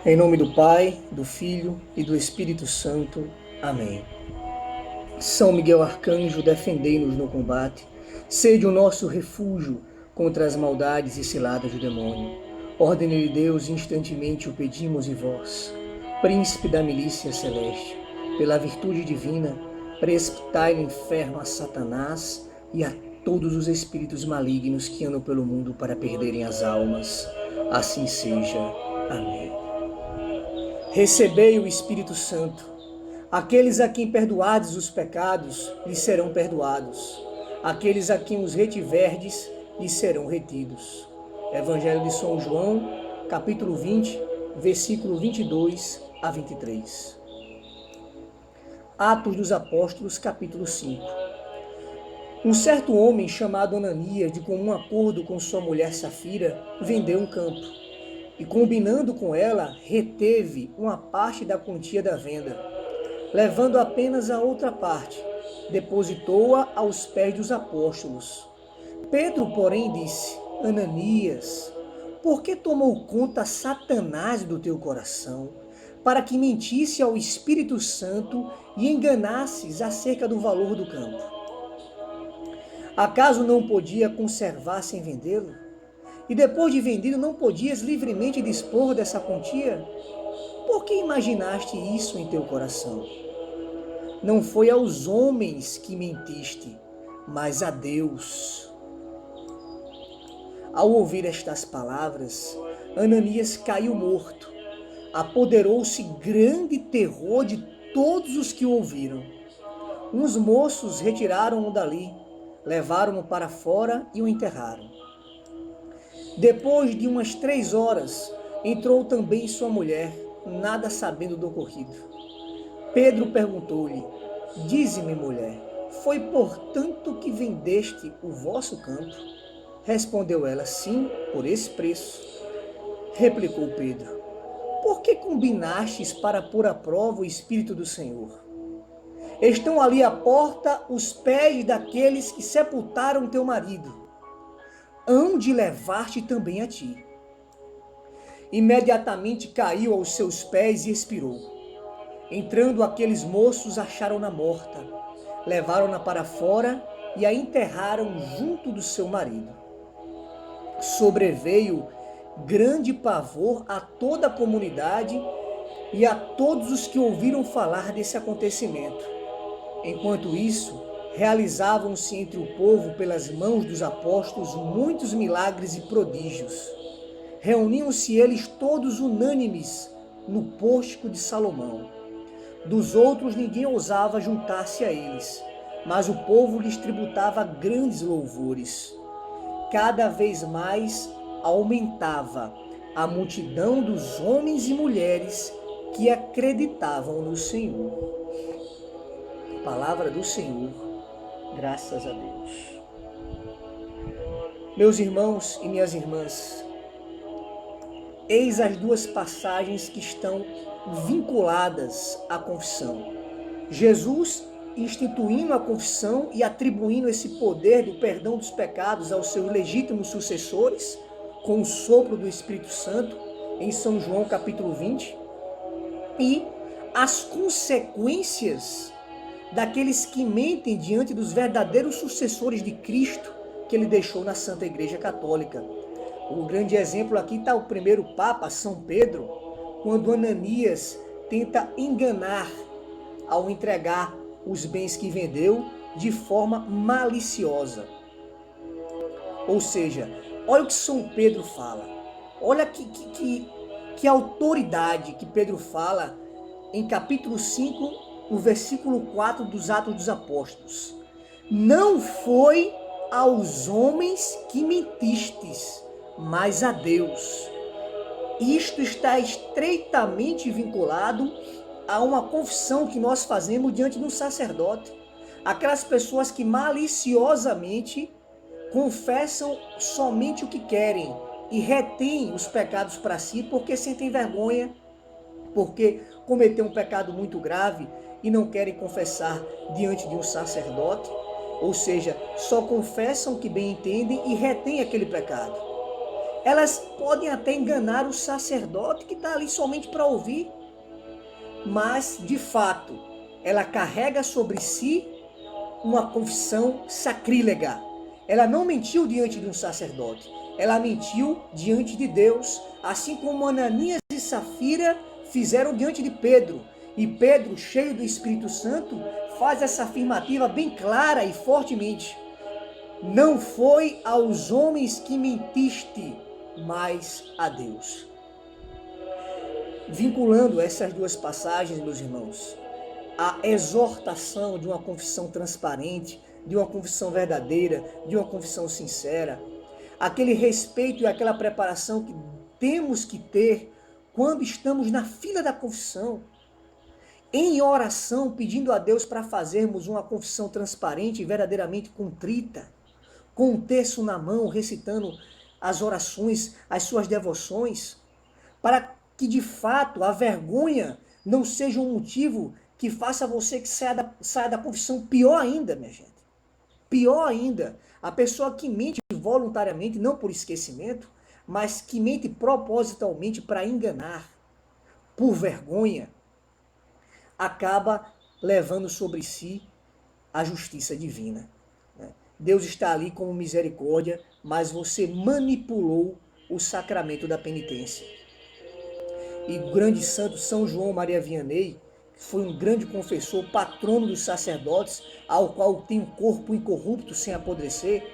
Em nome do Pai, do Filho e do Espírito Santo. Amém. São Miguel Arcanjo, defendei-nos no combate. Sede o nosso refúgio contra as maldades e ciladas do demônio. Ordem de Deus, instantemente o pedimos e vós, príncipe da milícia celeste, pela virtude divina, precipitai no inferno a Satanás e a todos os espíritos malignos que andam pelo mundo para perderem as almas. Assim seja. Amém. Recebei o Espírito Santo. Aqueles a quem perdoardes os pecados, lhes serão perdoados. Aqueles a quem os retiverdes, lhes serão retidos. Evangelho de São João, capítulo 20, versículo 22 a 23. Atos dos Apóstolos, capítulo 5. Um certo homem chamado Ananias, de comum acordo com sua mulher Safira, vendeu um campo e, combinando com ela, reteve uma parte da quantia da venda, levando apenas a outra parte, depositou-a aos pés dos apóstolos. Pedro, porém, disse: Ananias, por que tomou conta Satanás do teu coração, para que mentisse ao Espírito Santo e enganasses acerca do valor do campo? Acaso não podia conservar sem vendê-lo? E depois de vendido, não podias livremente dispor dessa quantia? Por que imaginaste isso em teu coração? Não foi aos homens que mentiste, mas a Deus. Ao ouvir estas palavras, Ananias caiu morto. Apoderou-se grande terror de todos os que o ouviram. Uns moços retiraram-o dali, levaram-o para fora e o enterraram. Depois de umas 3 horas, entrou também sua mulher, nada sabendo do ocorrido. Pedro perguntou-lhe: Dize-me, mulher, foi portanto que vendeste o vosso campo? Respondeu ela: Sim, por esse preço. Replicou Pedro: Por que combinastes para pôr à prova o Espírito do Senhor? Estão ali à porta os pés daqueles que sepultaram teu marido. Hão de levar-te também a ti. Imediatamente caiu aos seus pés e expirou. Entrando aqueles moços, acharam-na morta, levaram-na para fora e a enterraram junto do seu marido. Sobreveio grande pavor a toda a comunidade e a todos os que ouviram falar desse acontecimento. Enquanto isso, realizavam-se entre o povo, pelas mãos dos apóstolos, muitos milagres e prodígios. Reuniam-se eles todos unânimes no pórtico de Salomão. Dos outros ninguém ousava juntar-se a eles, mas o povo lhes tributava grandes louvores. Cada vez mais aumentava a multidão dos homens e mulheres que acreditavam no Senhor. Palavra do Senhor, graças a Deus. Meus irmãos e minhas irmãs, eis as duas passagens que estão vinculadas à confissão. Jesus instituindo a confissão e atribuindo esse poder do perdão dos pecados aos seus legítimos sucessores, com o sopro do Espírito Santo, em São João capítulo 20, e as consequências daqueles que mentem diante dos verdadeiros sucessores de Cristo que ele deixou na Santa Igreja Católica. O grande exemplo aqui está o primeiro Papa, São Pedro, quando Ananias tenta enganar ao entregar os bens que vendeu de forma maliciosa. Ou seja, olha o que São Pedro fala. Olha que autoridade que Pedro fala em capítulo 5, no versículo 4 dos Atos dos Apóstolos. Não foi aos homens que mentistes, mas a Deus. Isto está estreitamente vinculado a uma confissão que nós fazemos diante de um sacerdote. Aquelas pessoas que maliciosamente confessam somente o que querem e retêm os pecados para si porque sentem vergonha, porque cometeu um pecado muito grave e não querem confessar diante de um sacerdote, ou seja, só confessam o que bem entendem e retêm aquele pecado. Elas podem até enganar o sacerdote que está ali somente para ouvir, mas, de fato, ela carrega sobre si uma confissão sacrílega. Ela não mentiu diante de um sacerdote, ela mentiu diante de Deus, assim como Ananias e Safira fizeram diante de Pedro. E Pedro, cheio do Espírito Santo, faz essa afirmativa bem clara e fortemente: não foi aos homens que mentiste, mas a Deus. Vinculando essas duas passagens, meus irmãos, a exortação de uma confissão transparente, de uma confissão verdadeira, de uma confissão sincera, aquele respeito e aquela preparação que temos que ter quando estamos na fila da confissão, em oração, pedindo a Deus para fazermos uma confissão transparente e verdadeiramente contrita, com um terço na mão, recitando as orações, as suas devoções, para que de fato a vergonha não seja um motivo que faça você que saia da confissão. Pior ainda, minha gente. Pior ainda, a pessoa que mente voluntariamente, não por esquecimento, mas que mente propositalmente para enganar, por vergonha, acaba levando sobre si a justiça divina. Deus está ali como misericórdia, mas você manipulou o sacramento da penitência. E o grande santo São João Maria Vianney, que foi um grande confessor, patrono dos sacerdotes, ao qual tem um corpo incorrupto sem apodrecer,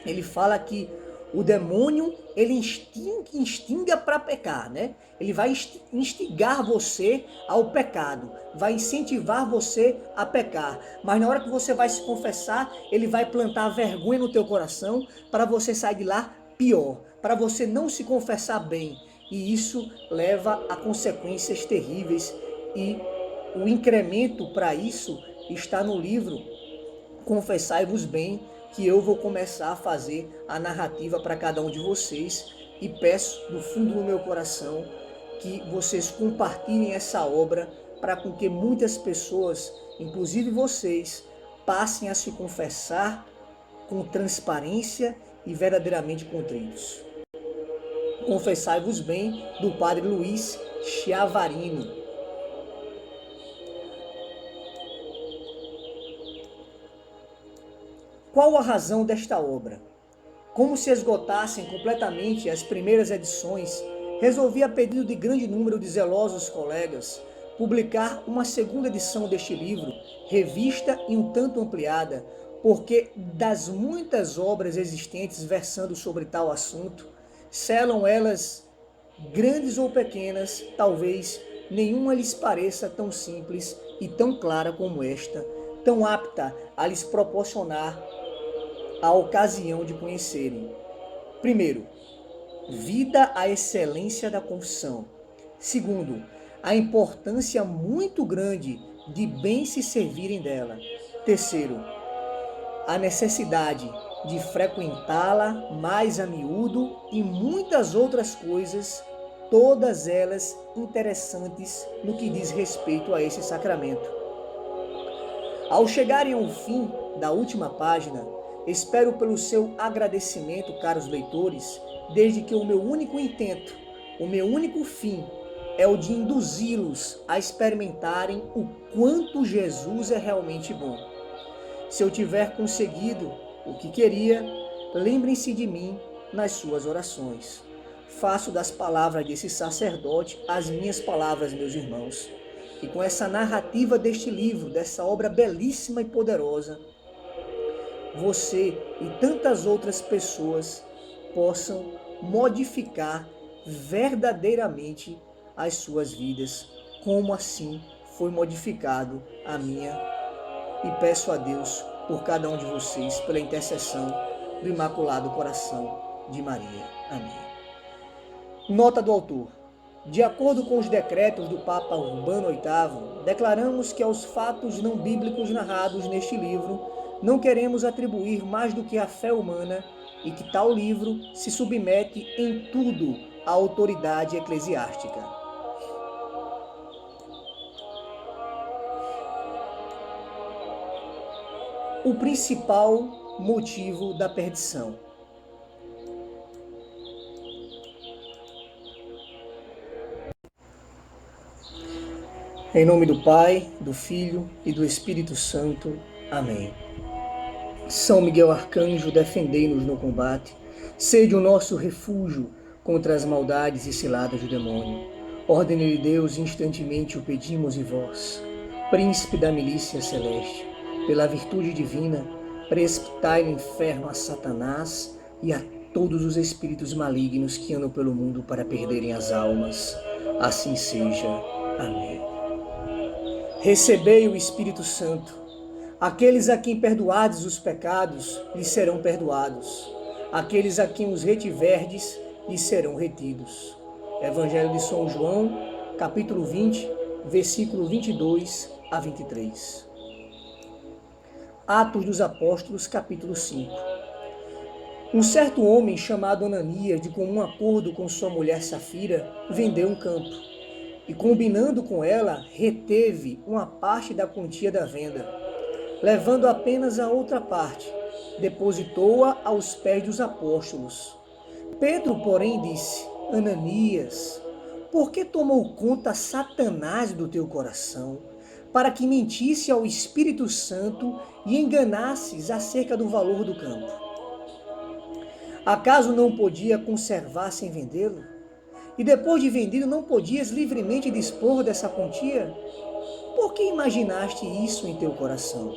ele fala que o demônio, ele instiga para pecar, né? Ele vai instigar você ao pecado, vai incentivar você a pecar. Mas na hora que você vai se confessar, ele vai plantar vergonha no teu coração para você sair de lá pior, para você não se confessar bem. E isso leva a consequências terríveis. E o incremento para isso está no livro Confessai-vos Bem, que eu vou começar a fazer a narrativa para cada um de vocês, e peço do fundo do meu coração que vocês compartilhem essa obra para com que muitas pessoas, inclusive vocês, passem a se confessar com transparência e verdadeiramente contritos. Confessai-vos Bem, do Padre Luiz Chiavarino. Qual a razão desta obra? Como se esgotassem completamente as primeiras edições, resolvi, a pedido de grande número de zelosos colegas, publicar uma segunda edição deste livro, revista e um tanto ampliada, porque das muitas obras existentes versando sobre tal assunto, selam elas grandes ou pequenas, talvez nenhuma lhes pareça tão simples e tão clara como esta, tão apta a lhes proporcionar a ocasião de conhecerem. Primeiro, vida à excelência da confissão. Segundo, a importância muito grande de bem se servirem dela. Terceiro, a necessidade de frequentá-la mais a miúdo e muitas outras coisas, todas elas interessantes no que diz respeito a esse sacramento. Ao chegarem ao fim da última página, espero pelo seu agradecimento, caros leitores, desde que o meu único intento, o meu único fim, é o de induzi-los a experimentarem o quanto Jesus é realmente bom. Se eu tiver conseguido o que queria, lembrem-se de mim nas suas orações. Faço das palavras desse sacerdote as minhas palavras, meus irmãos. E com essa narrativa deste livro, dessa obra belíssima e poderosa, você e tantas outras pessoas possam modificar verdadeiramente as suas vidas, como assim foi modificado a minha. E peço a Deus por cada um de vocês, pela intercessão do Imaculado Coração de Maria. Amém. Nota do autor. De acordo com os decretos do Papa Urbano VIII, declaramos que aos fatos não bíblicos narrados neste livro não queremos atribuir mais do que a fé humana e que tal livro se submete em tudo à autoridade eclesiástica. O principal motivo da perdição. Em nome do Pai, do Filho e do Espírito Santo. Amém. São Miguel Arcanjo, defendei-nos no combate. Sede o nosso refúgio contra as maldades e ciladas do demônio. Ordem de Deus, instantemente o pedimos, e vós, príncipe da milícia celeste, pela virtude divina, precipitai no inferno a Satanás e a todos os espíritos malignos que andam pelo mundo para perderem as almas. Assim seja. Amém. Recebei o Espírito Santo. Aqueles a quem perdoardes os pecados, lhes serão perdoados. Aqueles a quem os retiverdes, lhes serão retidos. Evangelho de São João, capítulo 20, versículo 22 a 23. Atos dos Apóstolos, capítulo 5. Um certo homem chamado Ananias, de comum acordo com sua mulher Safira, vendeu um campo. E, combinando com ela, reteve uma parte da quantia da venda, levando apenas a outra parte, depositou-a aos pés dos apóstolos. Pedro, porém, disse: Ananias, por que tomou conta Satanás do teu coração, para que mentisse ao Espírito Santo e enganasses acerca do valor do campo? Acaso não podia conservar sem vendê-lo? E depois de vendido, não podias livremente dispor dessa quantia? Por que imaginaste isso em teu coração?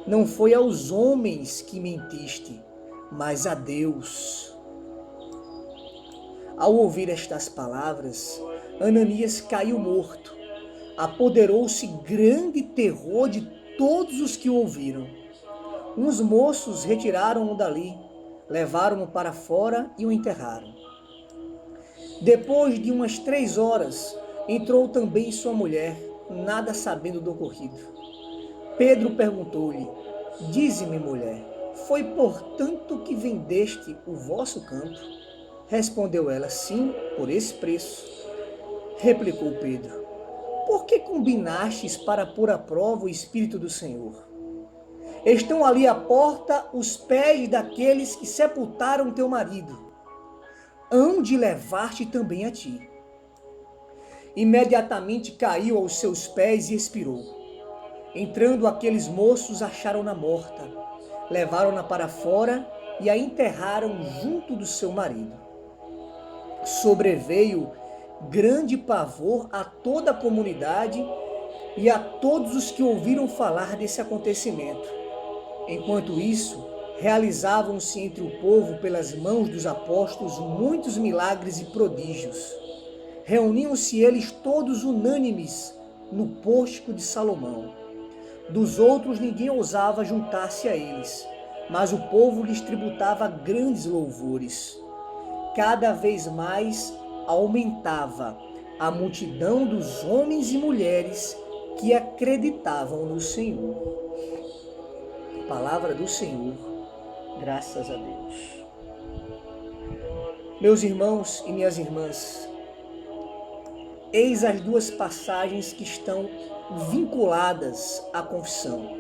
Não foi aos homens que mentiste, mas a Deus. Ao ouvir estas palavras, Ananias caiu morto. Apoderou-se grande terror de todos os que o ouviram. Uns moços retiraram-o dali, levaram-o para fora e o enterraram. Depois de umas 3 horas, entrou também sua mulher, nada sabendo do ocorrido. Pedro perguntou-lhe: Dize-me, mulher, foi portanto que vendeste o vosso campo? Respondeu ela: Sim, por esse preço. Replicou Pedro: Por que combinastes para pôr à prova o Espírito do Senhor? Estão ali à porta os pés daqueles que sepultaram teu marido. Hão de levar-te também a ti. Imediatamente caiu aos seus pés e expirou. Entrando aqueles moços, acharam-na morta, levaram-na para fora e a enterraram junto do seu marido. Sobreveio grande pavor a toda a comunidade e a todos os que ouviram falar desse acontecimento. Enquanto isso, realizavam-se entre o povo, pelas mãos dos apóstolos, muitos milagres e prodígios. Reuniam-se eles todos unânimes no pórtico de Salomão. Dos outros ninguém ousava juntar-se a eles, mas o povo lhes tributava grandes louvores. Cada vez mais aumentava a multidão dos homens e mulheres que acreditavam no Senhor. Palavra do Senhor. Graças a Deus. Meus irmãos e minhas irmãs, eis as duas passagens que estão vinculadas à confissão.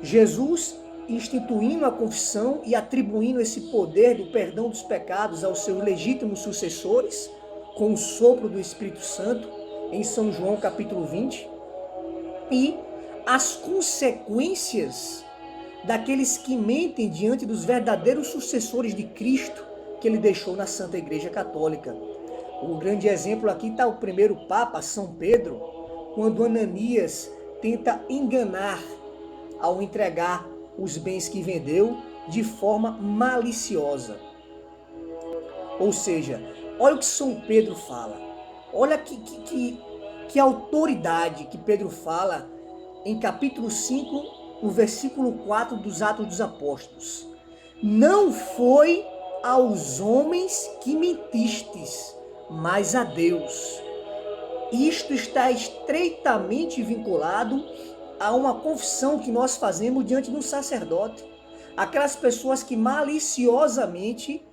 Jesus instituindo a confissão e atribuindo esse poder do perdão dos pecados aos seus legítimos sucessores, com o sopro do Espírito Santo, em São João capítulo 20, e as consequências daqueles que mentem diante dos verdadeiros sucessores de Cristo que ele deixou na Santa Igreja Católica. O grande exemplo aqui está o primeiro Papa, São Pedro, quando Ananias tenta enganar ao entregar os bens que vendeu de forma maliciosa. Ou seja, olha o que São Pedro fala. Olha que autoridade que Pedro fala em capítulo 5, no versículo 4 dos Atos dos Apóstolos. Não foi aos homens que mentistes, mas a Deus. Isto está estreitamente vinculado a uma confissão que nós fazemos diante de um sacerdote. Aquelas pessoas que maliciosamente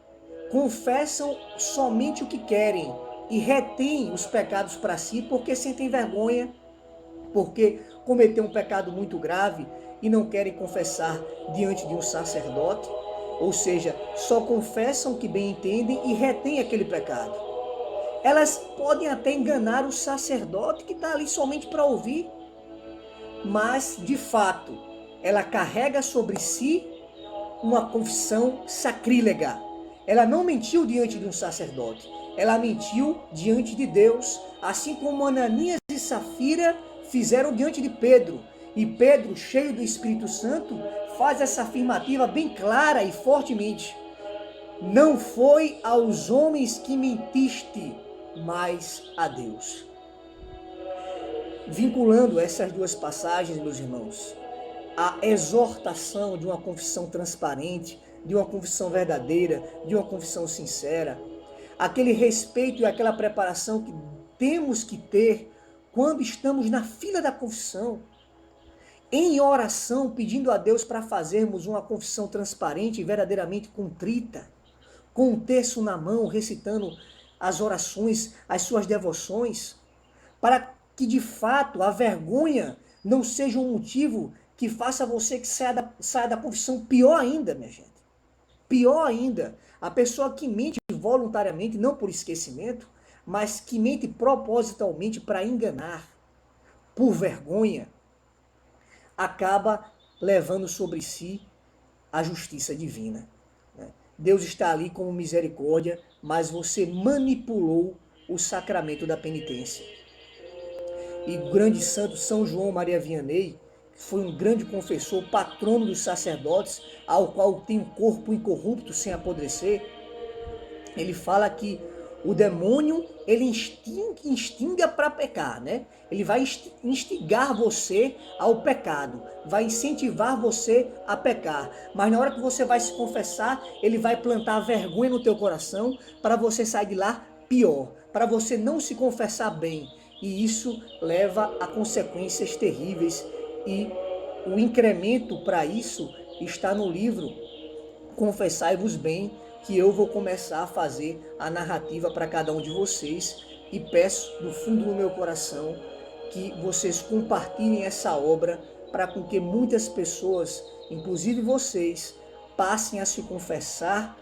confessam somente o que querem e retêm os pecados para si porque sentem vergonha, porque cometeu um pecado muito grave e não querem confessar diante de um sacerdote, ou seja, só confessam o que bem entendem e retêm aquele pecado. Elas podem até enganar o sacerdote que está ali somente para ouvir, mas, de fato, ela carrega sobre si uma confissão sacrílega. Ela não mentiu diante de um sacerdote, ela mentiu diante de Deus, assim como Ananias e Safira fizeram diante de Pedro. E Pedro, cheio do Espírito Santo, faz essa afirmativa bem clara e fortemente: não foi aos homens que mentiste, mas a Deus. Vinculando essas duas passagens, meus irmãos, a exortação de uma confissão transparente, de uma confissão verdadeira, de uma confissão sincera, aquele respeito e aquela preparação que temos que ter quando estamos na fila da confissão, em oração, pedindo a Deus para fazermos uma confissão transparente e verdadeiramente contrita, com um terço na mão, recitando as orações, as suas devoções, para que de fato a vergonha não seja um motivo que faça você que saia da confissão. Pior ainda, minha gente. Pior ainda, a pessoa que mente voluntariamente, não por esquecimento, mas que mente propositalmente para enganar, por vergonha, acaba levando sobre si a justiça divina. Deus está ali como misericórdia, mas você manipulou o sacramento da penitência. E o grande santo São João Maria Vianney foi um grande confessor, patrono dos sacerdotes, ao qual tem um corpo incorrupto sem apodrecer. Ele fala que o demônio, ele instiga para pecar, né? Ele vai instigar você ao pecado, vai incentivar você a pecar. Mas na hora que você vai se confessar, ele vai plantar vergonha no teu coração para você sair de lá pior, para você não se confessar bem. E isso leva a consequências terríveis. E o incremento para isso está no livro Confessai-vos Bem, que eu vou começar a fazer a narrativa para cada um de vocês, e peço do fundo do meu coração que vocês compartilhem essa obra para que muitas pessoas, inclusive vocês, passem a se confessar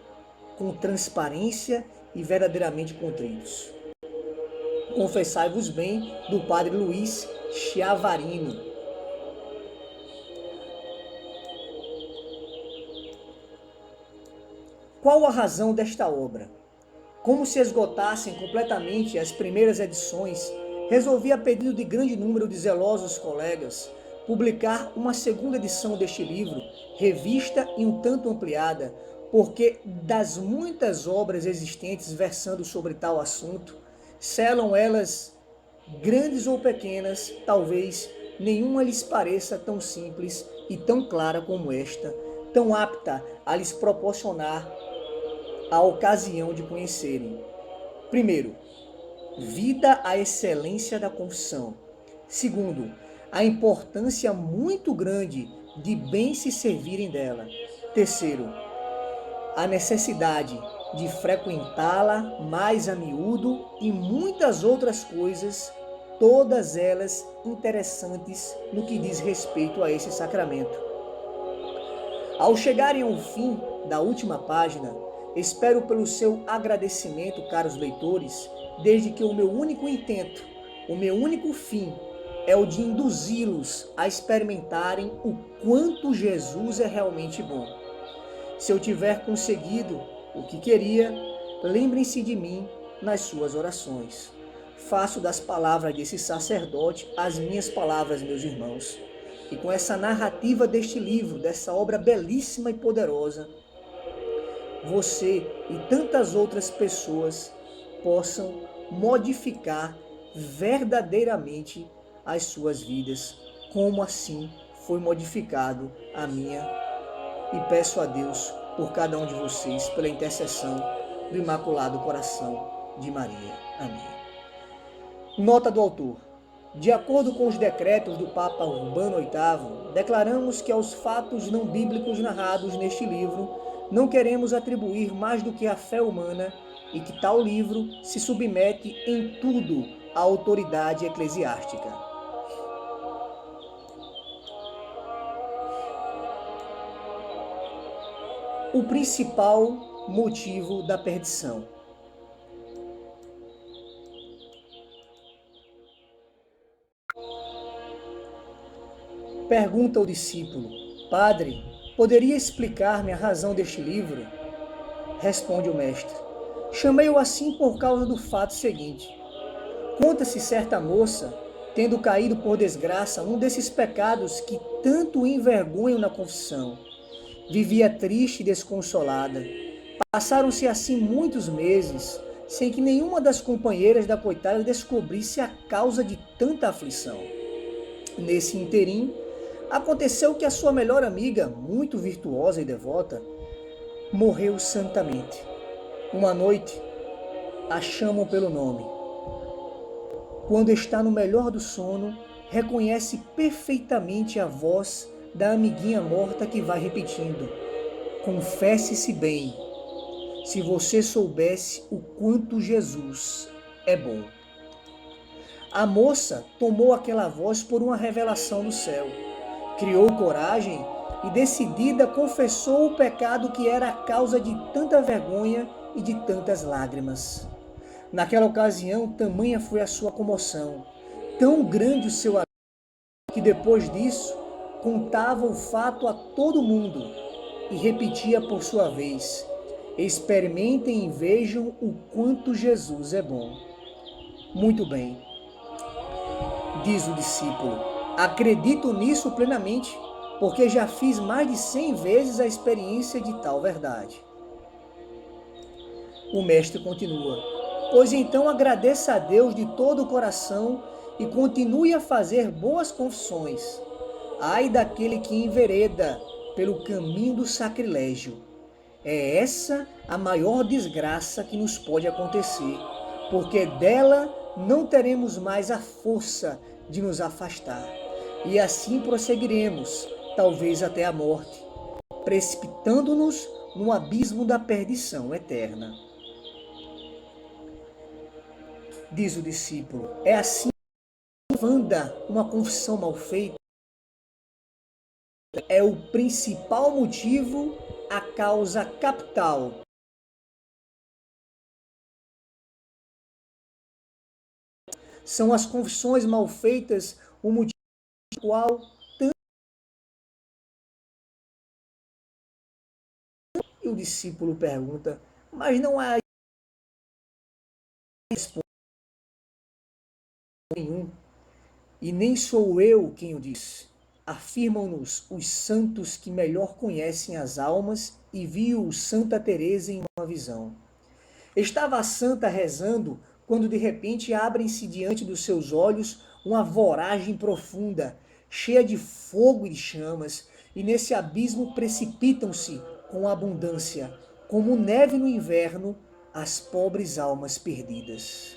com transparência e verdadeiramente contritos. Confessai-vos Bem, do Padre Luiz Chiavarino. Qual a razão desta obra? Como se esgotassem completamente as primeiras edições, resolvi, a pedido de grande número de zelosos colegas, publicar uma segunda edição deste livro, revista e um tanto ampliada, porque das muitas obras existentes versando sobre tal assunto, selam elas grandes ou pequenas, talvez nenhuma lhes pareça tão simples e tão clara como esta, tão apta a lhes proporcionar a ocasião de conhecerem. Primeiro, vida à excelência da confissão. Segundo, a importância muito grande de bem se servirem dela. Terceiro, a necessidade de frequentá-la mais a miúdo e muitas outras coisas, todas elas interessantes no que diz respeito a esse sacramento. Ao chegarem ao fim da última página, espero pelo seu agradecimento, caros leitores, desde que o meu único intento, o meu único fim, é o de induzi-los a experimentarem o quanto Jesus é realmente bom. Se eu tiver conseguido o que queria, lembrem-se de mim nas suas orações. Faço das palavras desse sacerdote as minhas palavras, meus irmãos. E com essa narrativa deste livro, dessa obra belíssima e poderosa, você e tantas outras pessoas possam modificar verdadeiramente as suas vidas, como assim foi modificado a minha. E peço a Deus por cada um de vocês, pela intercessão do Imaculado Coração de Maria. Amém. Nota do autor. De acordo com os decretos do Papa Urbano VIII, declaramos que aos fatos não bíblicos narrados neste livro não queremos atribuir mais do que a fé humana e que tal livro se submete em tudo à autoridade eclesiástica. O principal motivo da perdição. Pergunta o discípulo: Padre, poderia explicar-me a razão deste livro? Responde o mestre: Chamei-o assim por causa do fato seguinte. Conta-se certa moça, tendo caído por desgraça um desses pecados que tanto envergonham na confissão. Vivia triste e desconsolada. Passaram-se assim muitos meses, sem que nenhuma das companheiras da coitada descobrisse a causa de tanta aflição. Nesse interim, aconteceu que a sua melhor amiga, muito virtuosa e devota, morreu santamente. Uma noite, a chamam pelo nome. Quando está no melhor do sono, reconhece perfeitamente a voz da amiguinha morta que vai repetindo: Confesse-se bem, se você soubesse o quanto Jesus é bom. A moça tomou aquela voz por uma revelação do céu. Criou coragem e, decidida, confessou o pecado que era a causa de tanta vergonha e de tantas lágrimas. Naquela ocasião, tamanha foi a sua comoção, tão grande o seu alívio, que depois disso contava o fato a todo mundo e repetia por sua vez: Experimentem e vejam o quanto Jesus é bom. Muito bem, diz o discípulo, acredito nisso plenamente, porque já fiz mais de 100 vezes a experiência de tal verdade. O mestre continua: Pois então agradeça a Deus de todo o coração e continue a fazer boas confissões. Ai daquele que envereda pelo caminho do sacrilégio. É essa a maior desgraça que nos pode acontecer, porque dela não teremos mais a força de nos afastar. E assim prosseguiremos, talvez até a morte, precipitando-nos no abismo da perdição eterna. Diz o discípulo: é assim que anda uma confissão mal feita. É o principal motivo, a causa capital. São as confissões mal feitas o motivo pelo qual tanto. E o discípulo pergunta: mas não há resposta nenhum, e nem sou eu quem o diz. Afirmam-nos os santos que melhor conhecem as almas, e viu Santa Teresa em uma visão. Estava a santa rezando quando de repente abrem-se diante dos seus olhos uma voragem profunda, cheia de fogo e de chamas, e nesse abismo precipitam-se com abundância, como neve no inverno, as pobres almas perdidas.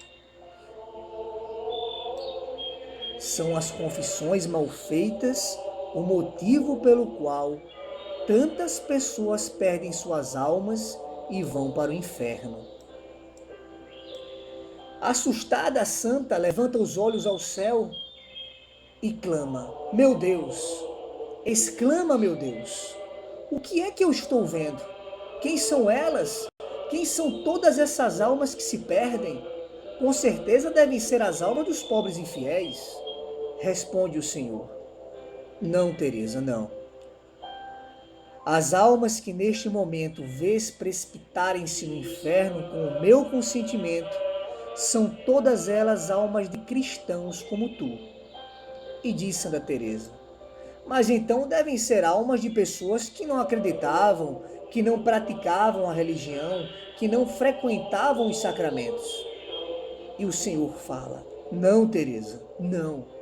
São as confissões mal feitas o motivo pelo qual tantas pessoas perdem suas almas e vão para o inferno. Assustada, a santa levanta os olhos ao céu e clama: Meu Deus! Exclama: Meu Deus! O que é que eu estou vendo? Quem são elas? Quem são todas essas almas que se perdem? Com certeza devem ser as almas dos pobres infiéis. Responde o Senhor: Não, Teresa, não. As almas que neste momento vês precipitarem-se no inferno com o meu consentimento são todas elas almas de cristãos como tu. E diz Santa Teresa: Mas então devem ser almas de pessoas que não acreditavam, que não praticavam a religião, que não frequentavam os sacramentos. E o Senhor fala: Não, Teresa, não.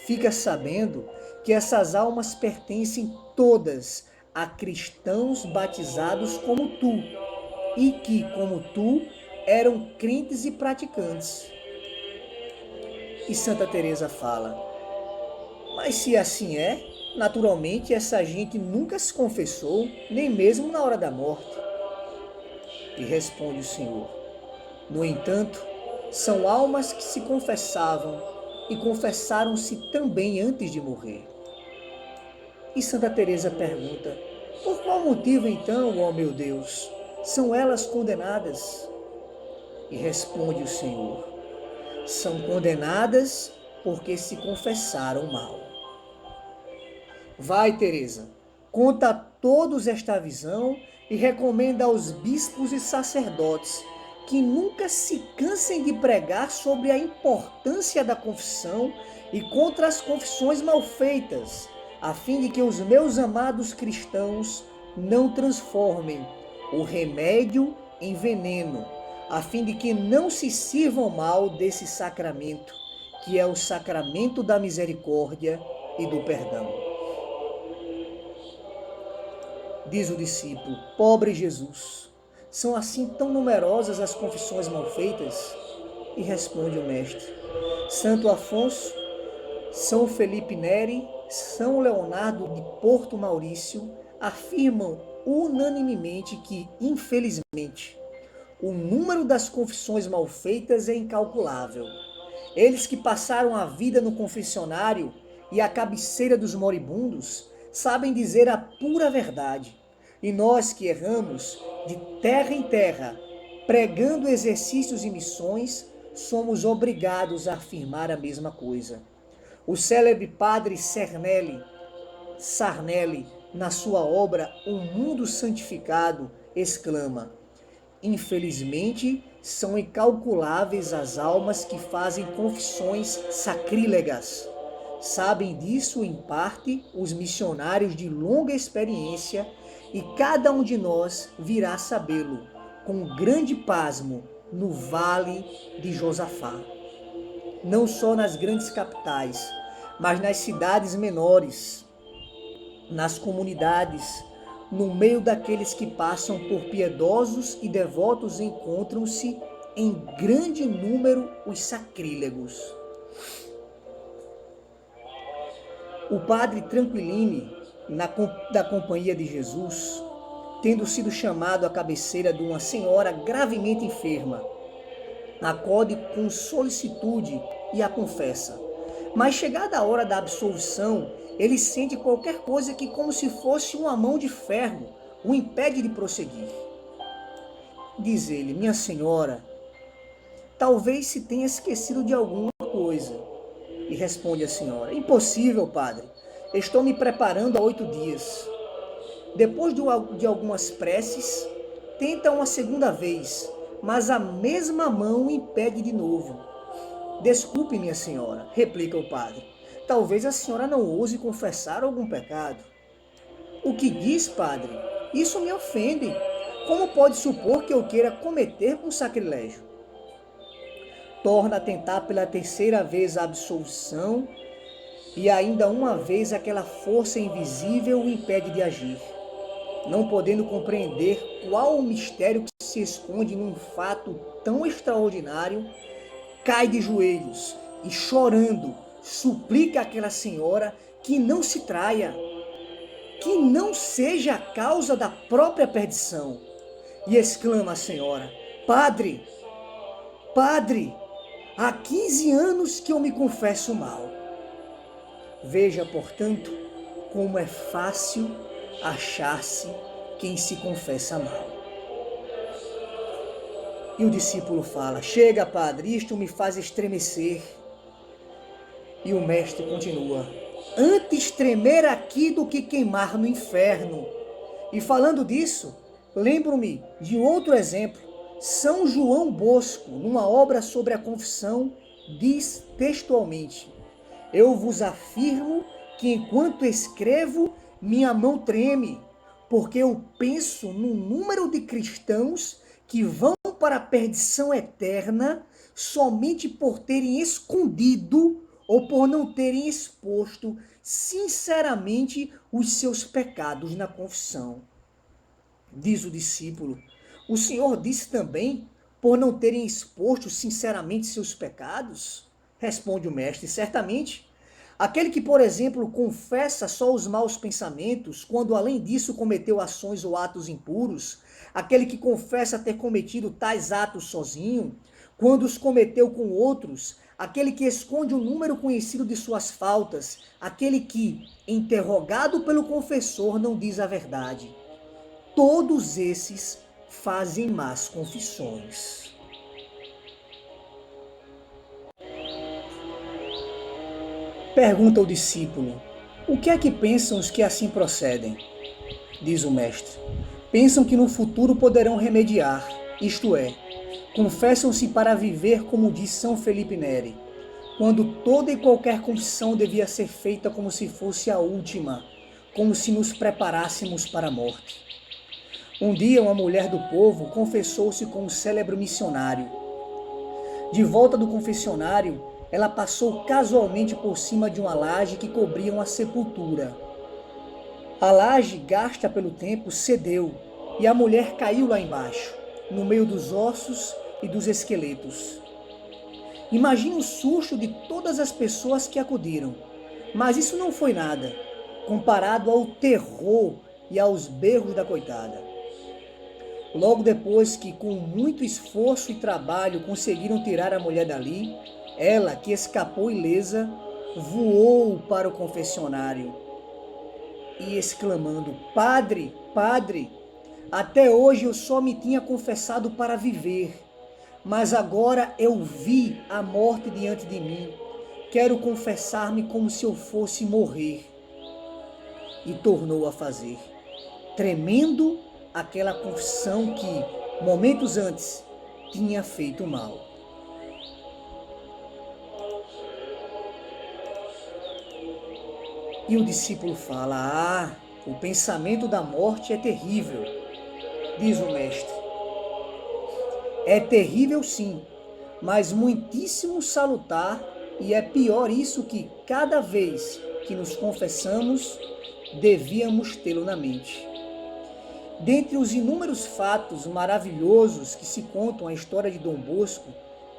Fica sabendo que essas almas pertencem todas a cristãos batizados como tu, e que, como tu, eram crentes e praticantes. E Santa Teresa fala: Mas se assim é, naturalmente essa gente nunca se confessou, nem mesmo na hora da morte. E responde o Senhor: No entanto, são almas que se confessavam e confessaram-se também antes de morrer. E Santa Teresa pergunta: Por qual motivo então, ó meu Deus, são elas condenadas? E responde o Senhor: São condenadas porque se confessaram mal. Vai, Teresa, conta a todos esta visão e recomenda aos bispos e sacerdotes que nunca se cansem de pregar sobre a importância da confissão e contra as confissões mal feitas, a fim de que os meus amados cristãos não transformem o remédio em veneno, a fim de que não se sirvam mal desse sacramento, que é o sacramento da misericórdia e do perdão. Diz o discípulo: pobre Jesus, são assim tão numerosas as confissões mal feitas? E responde o mestre: Santo Afonso, São Felipe Neri, São Leonardo de Porto Maurício afirmam unanimemente que, infelizmente, o número das confissões mal feitas é incalculável. Eles que passaram a vida no confessionário e à cabeceira dos moribundos sabem dizer a pura verdade. E nós que erramos de terra em terra, pregando exercícios e missões, somos obrigados a afirmar a mesma coisa. O célebre padre Sarnelli, na sua obra O Mundo Santificado, exclama: infelizmente, são incalculáveis as almas que fazem confissões sacrílegas. Sabem disso, em parte, os missionários de longa experiência, e cada um de nós virá sabê-lo, com grande pasmo, no Vale de Josafá. Não só nas grandes capitais, mas nas cidades menores, nas comunidades, no meio daqueles que passam por piedosos e devotos, encontram-se em grande número os sacrílegos. O padre Tranquilini, da Companhia de Jesus, tendo sido chamado à cabeceira de uma senhora gravemente enferma, acode com solicitude e a confessa. Mas chegada a hora da absolvição, ele sente qualquer coisa que, como se fosse uma mão de ferro, o impede de prosseguir. Diz ele: minha senhora, talvez se tenha esquecido de alguma coisa. E responde a senhora: impossível, padre, estou me preparando há 8 dias. Depois de algumas preces, tenta uma segunda vez, mas a mesma mão o impede de novo. Desculpe, minha senhora, replica o padre. Talvez a senhora não ouse confessar algum pecado. O que diz, padre? Isso me ofende. Como pode supor que eu queira cometer um sacrilégio? Torna a tentar pela terceira vez a absolvição e ainda uma vez aquela força invisível o impede de agir. Não podendo compreender qual o mistério que se esconde num fato tão extraordinário, cai de joelhos e, chorando, suplica àquela senhora que não se traia, que não seja a causa da própria perdição. E exclama a senhora: padre, padre, há 15 anos que eu me confesso mal. Veja, portanto, como é fácil achar-se quem se confessa mal. E o discípulo fala: chega, padre, isto me faz estremecer. E o mestre continua: antes tremer aqui do que queimar no inferno. E falando disso, lembro-me de outro exemplo. São João Bosco, numa obra sobre a confissão, diz textualmente: eu vos afirmo que enquanto escrevo, minha mão treme, porque eu penso no número de cristãos que vão para a perdição eterna somente por terem escondido ou por não terem exposto sinceramente os seus pecados na confissão. Diz o discípulo: o Senhor disse também por não terem exposto sinceramente seus pecados? Responde o mestre: certamente. Aquele que, por exemplo, confessa só os maus pensamentos, quando além disso cometeu ações ou atos impuros, aquele que confessa ter cometido tais atos sozinho, quando os cometeu com outros, aquele que esconde o número conhecido de suas faltas, aquele que, interrogado pelo confessor, não diz a verdade. Todos esses fazem más confissões. Pergunta o discípulo: O que é que pensam os que assim procedem? Diz o mestre. Pensam que no futuro poderão remediar, isto é, confessam-se para viver como diz São Felipe Neri, quando toda e qualquer confissão devia ser feita como se fosse a última, como se nos preparássemos para a morte. Um dia uma mulher do povo confessou-se com um célebre missionário. De volta do confessionário, ela passou casualmente por cima de uma laje que cobria uma sepultura. A laje, gasta pelo tempo, cedeu e a mulher caiu lá embaixo, no meio dos ossos e dos esqueletos. Imagine o susto de todas as pessoas que acudiram, mas isso não foi nada, comparado ao terror e aos berros da coitada. Logo depois que, com muito esforço e trabalho, conseguiram tirar a mulher dali, ela, que escapou ilesa, voou para o confessionário e exclamando: Padre, Padre, até hoje eu só me tinha confessado para viver, mas agora eu vi a morte diante de mim. Quero confessar-me como se eu fosse morrer. E tornou a fazer, tremendo aquela confissão que, momentos antes, tinha feito mal. E o discípulo fala: o pensamento da morte é terrível, diz o mestre. É terrível sim, mas muitíssimo salutar, e é pior isso que cada vez que nos confessamos, devíamos tê-lo na mente. Dentre os inúmeros fatos maravilhosos que se contam a história de Dom Bosco,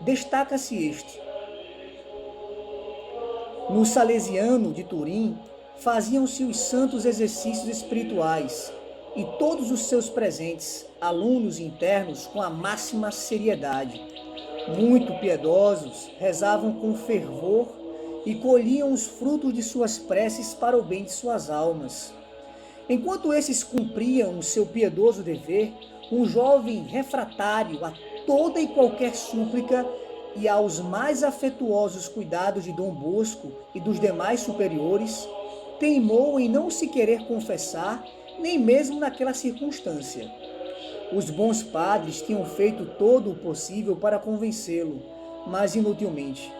destaca-se este. No Salesiano de Turim, faziam-se os santos exercícios espirituais e todos os seus presentes, alunos internos, com a máxima seriedade. Muito piedosos, rezavam com fervor e colhiam os frutos de suas preces para o bem de suas almas. Enquanto esses cumpriam o seu piedoso dever, um jovem refratário a toda e qualquer súplica e aos mais afetuosos cuidados de Dom Bosco e dos demais superiores, teimou em não se querer confessar, nem mesmo naquela circunstância. Os bons padres tinham feito todo o possível para convencê-lo, mas inutilmente.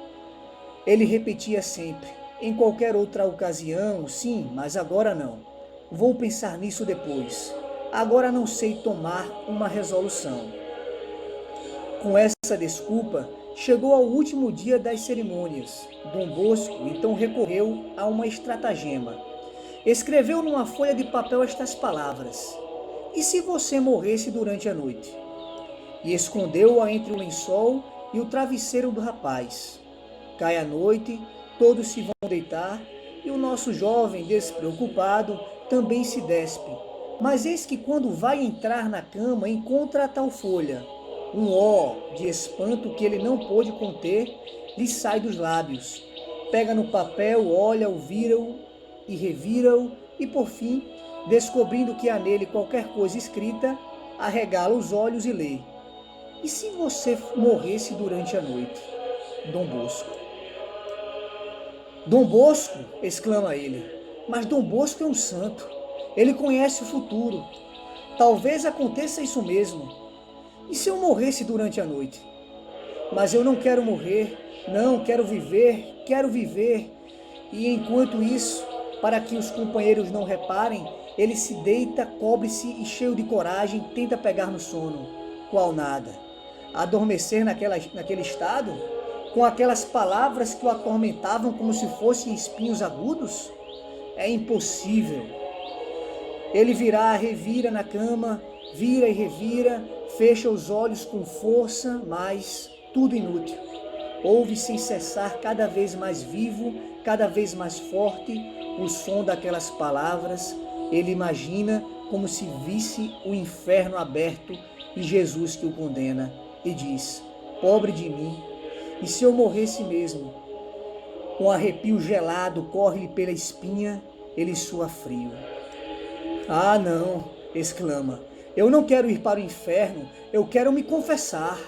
Ele repetia sempre: em qualquer outra ocasião, sim, mas agora não. Vou pensar nisso depois. Agora não sei tomar uma resolução. Com essa desculpa, chegou ao último dia das cerimônias. Dom Bosco então recorreu a uma estratagema. Escreveu numa folha de papel estas palavras: e se você morresse durante a noite? E escondeu-a entre o lençol e o travesseiro do rapaz. Cai a noite, todos se vão deitar, e o nosso jovem, despreocupado, também se despe. Mas eis que quando vai entrar na cama, encontra a tal folha. Um ó de espanto que ele não pôde conter lhe sai dos lábios. Pega no papel, olha-o, vira-o e revira-o, e por fim, descobrindo que há nele qualquer coisa escrita, arregala os olhos e lê: e se você morresse durante a noite? Dom Bosco. Dom Bosco, exclama ele, mas Dom Bosco é um santo. Ele conhece o futuro. Talvez aconteça isso mesmo. E se eu morresse durante a noite? Mas eu não quero morrer. Não, quero viver, quero viver. E enquanto isso, para que os companheiros não reparem, ele se deita, cobre-se e, cheio de coragem, tenta pegar no sono. Qual nada. Adormecer naquele estado, com aquelas palavras que o atormentavam como se fossem espinhos agudos? É impossível. Ele revira na cama, vira e revira, fecha os olhos com força, mas tudo inútil. Ouve sem cessar, cada vez mais vivo, cada vez mais forte, o som daquelas palavras. Ele imagina como se visse o inferno aberto e Jesus que o condena, e diz: pobre de mim, e se eu morresse mesmo? Um arrepio gelado corre-lhe pela espinha, ele sua frio. Ah, não, exclama, eu não quero ir para o inferno, eu quero me confessar.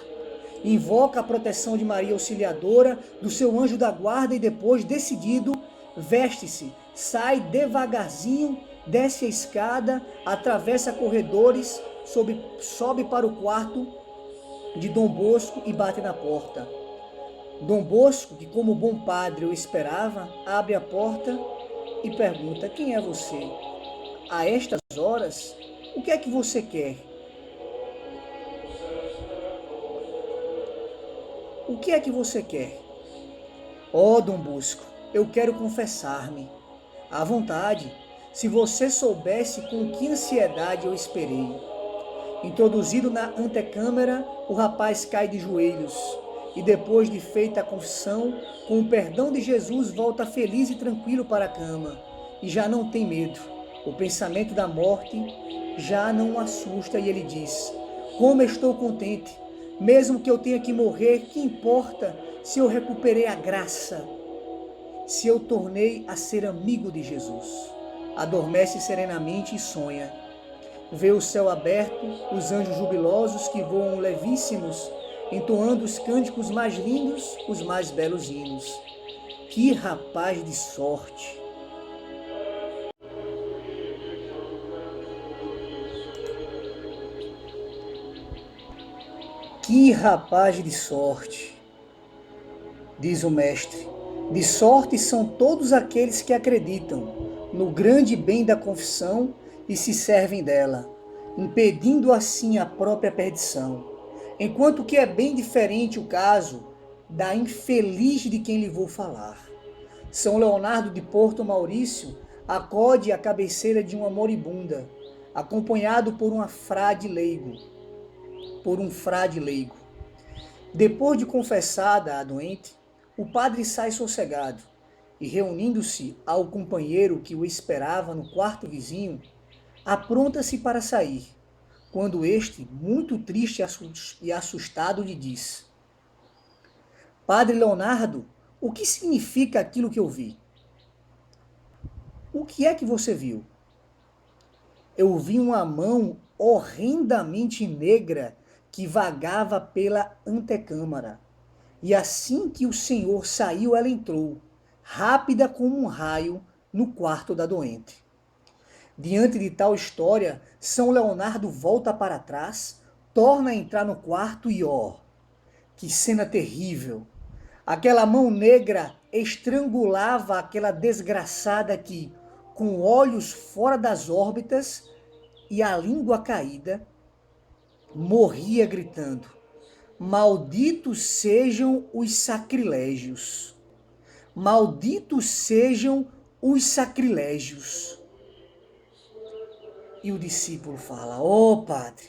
Invoca a proteção de Maria Auxiliadora, do seu anjo da guarda, e depois, decidido, veste-se, sai devagarzinho, desce a escada, atravessa corredores, sobe para o quarto de Dom Bosco e bate na porta. Dom Bosco, que como bom padre eu esperava, abre a porta e pergunta: quem é você? A estas horas, o que é que você quer? O que é que você quer? Ó, Dom Bosco, eu quero confessar-me. À vontade, se você soubesse com que ansiedade eu esperei. Introduzido na antecâmara, o rapaz cai de joelhos e depois de feita a confissão, com o perdão de Jesus, volta feliz e tranquilo para a cama e já não tem medo. O pensamento da morte já não o assusta e ele diz: como estou contente, mesmo que eu tenha que morrer, que importa se eu recuperei a graça, se eu tornei a ser amigo de Jesus. Adormece serenamente e sonha. Vê o céu aberto, os anjos jubilosos que voam levíssimos, entoando os cânticos mais lindos, os mais belos hinos. Que rapaz de sorte! Que rapaz de sorte! Diz o mestre. De sorte são todos aqueles que acreditam no grande bem da confissão e se servem dela, impedindo assim a própria perdição. Enquanto que é bem diferente o caso da infeliz de quem lhe vou falar. São Leonardo de Porto Maurício acode à cabeceira de uma moribunda, acompanhado por um frade leigo. Depois de confessada a doente, o padre sai sossegado e, reunindo-se ao companheiro que o esperava no quarto vizinho, apronta-se para sair, quando este, muito triste e assustado, lhe diz: Padre Leonardo, o que significa aquilo que eu vi? O que é que você viu? Eu vi uma mão horrendamente negra que vagava pela antecâmara. E assim que o senhor saiu, ela entrou, rápida como um raio, no quarto da doente. Diante de tal história, São Leonardo volta para trás, torna a entrar no quarto e, ó, que cena terrível! Aquela mão negra estrangulava aquela desgraçada que, com olhos fora das órbitas e a língua caída, morria gritando: malditos sejam os sacrilégios! Malditos sejam os sacrilégios! E o discípulo fala: ó padre,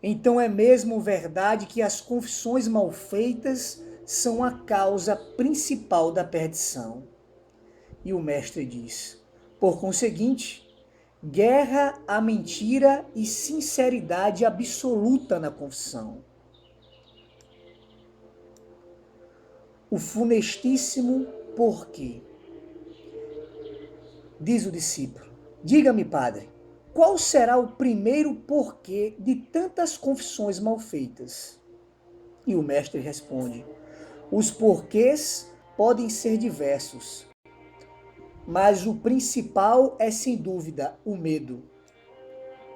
então é mesmo verdade que as confissões mal feitas são a causa principal da perdição. E o mestre diz: por conseguinte, guerra à mentira e sinceridade absoluta na confissão. O funestíssimo porquê. Diz o discípulo: diga-me, padre, qual será o primeiro porquê de tantas confissões mal feitas? E o mestre responde: os porquês podem ser diversos, mas o principal é, sem dúvida, o medo.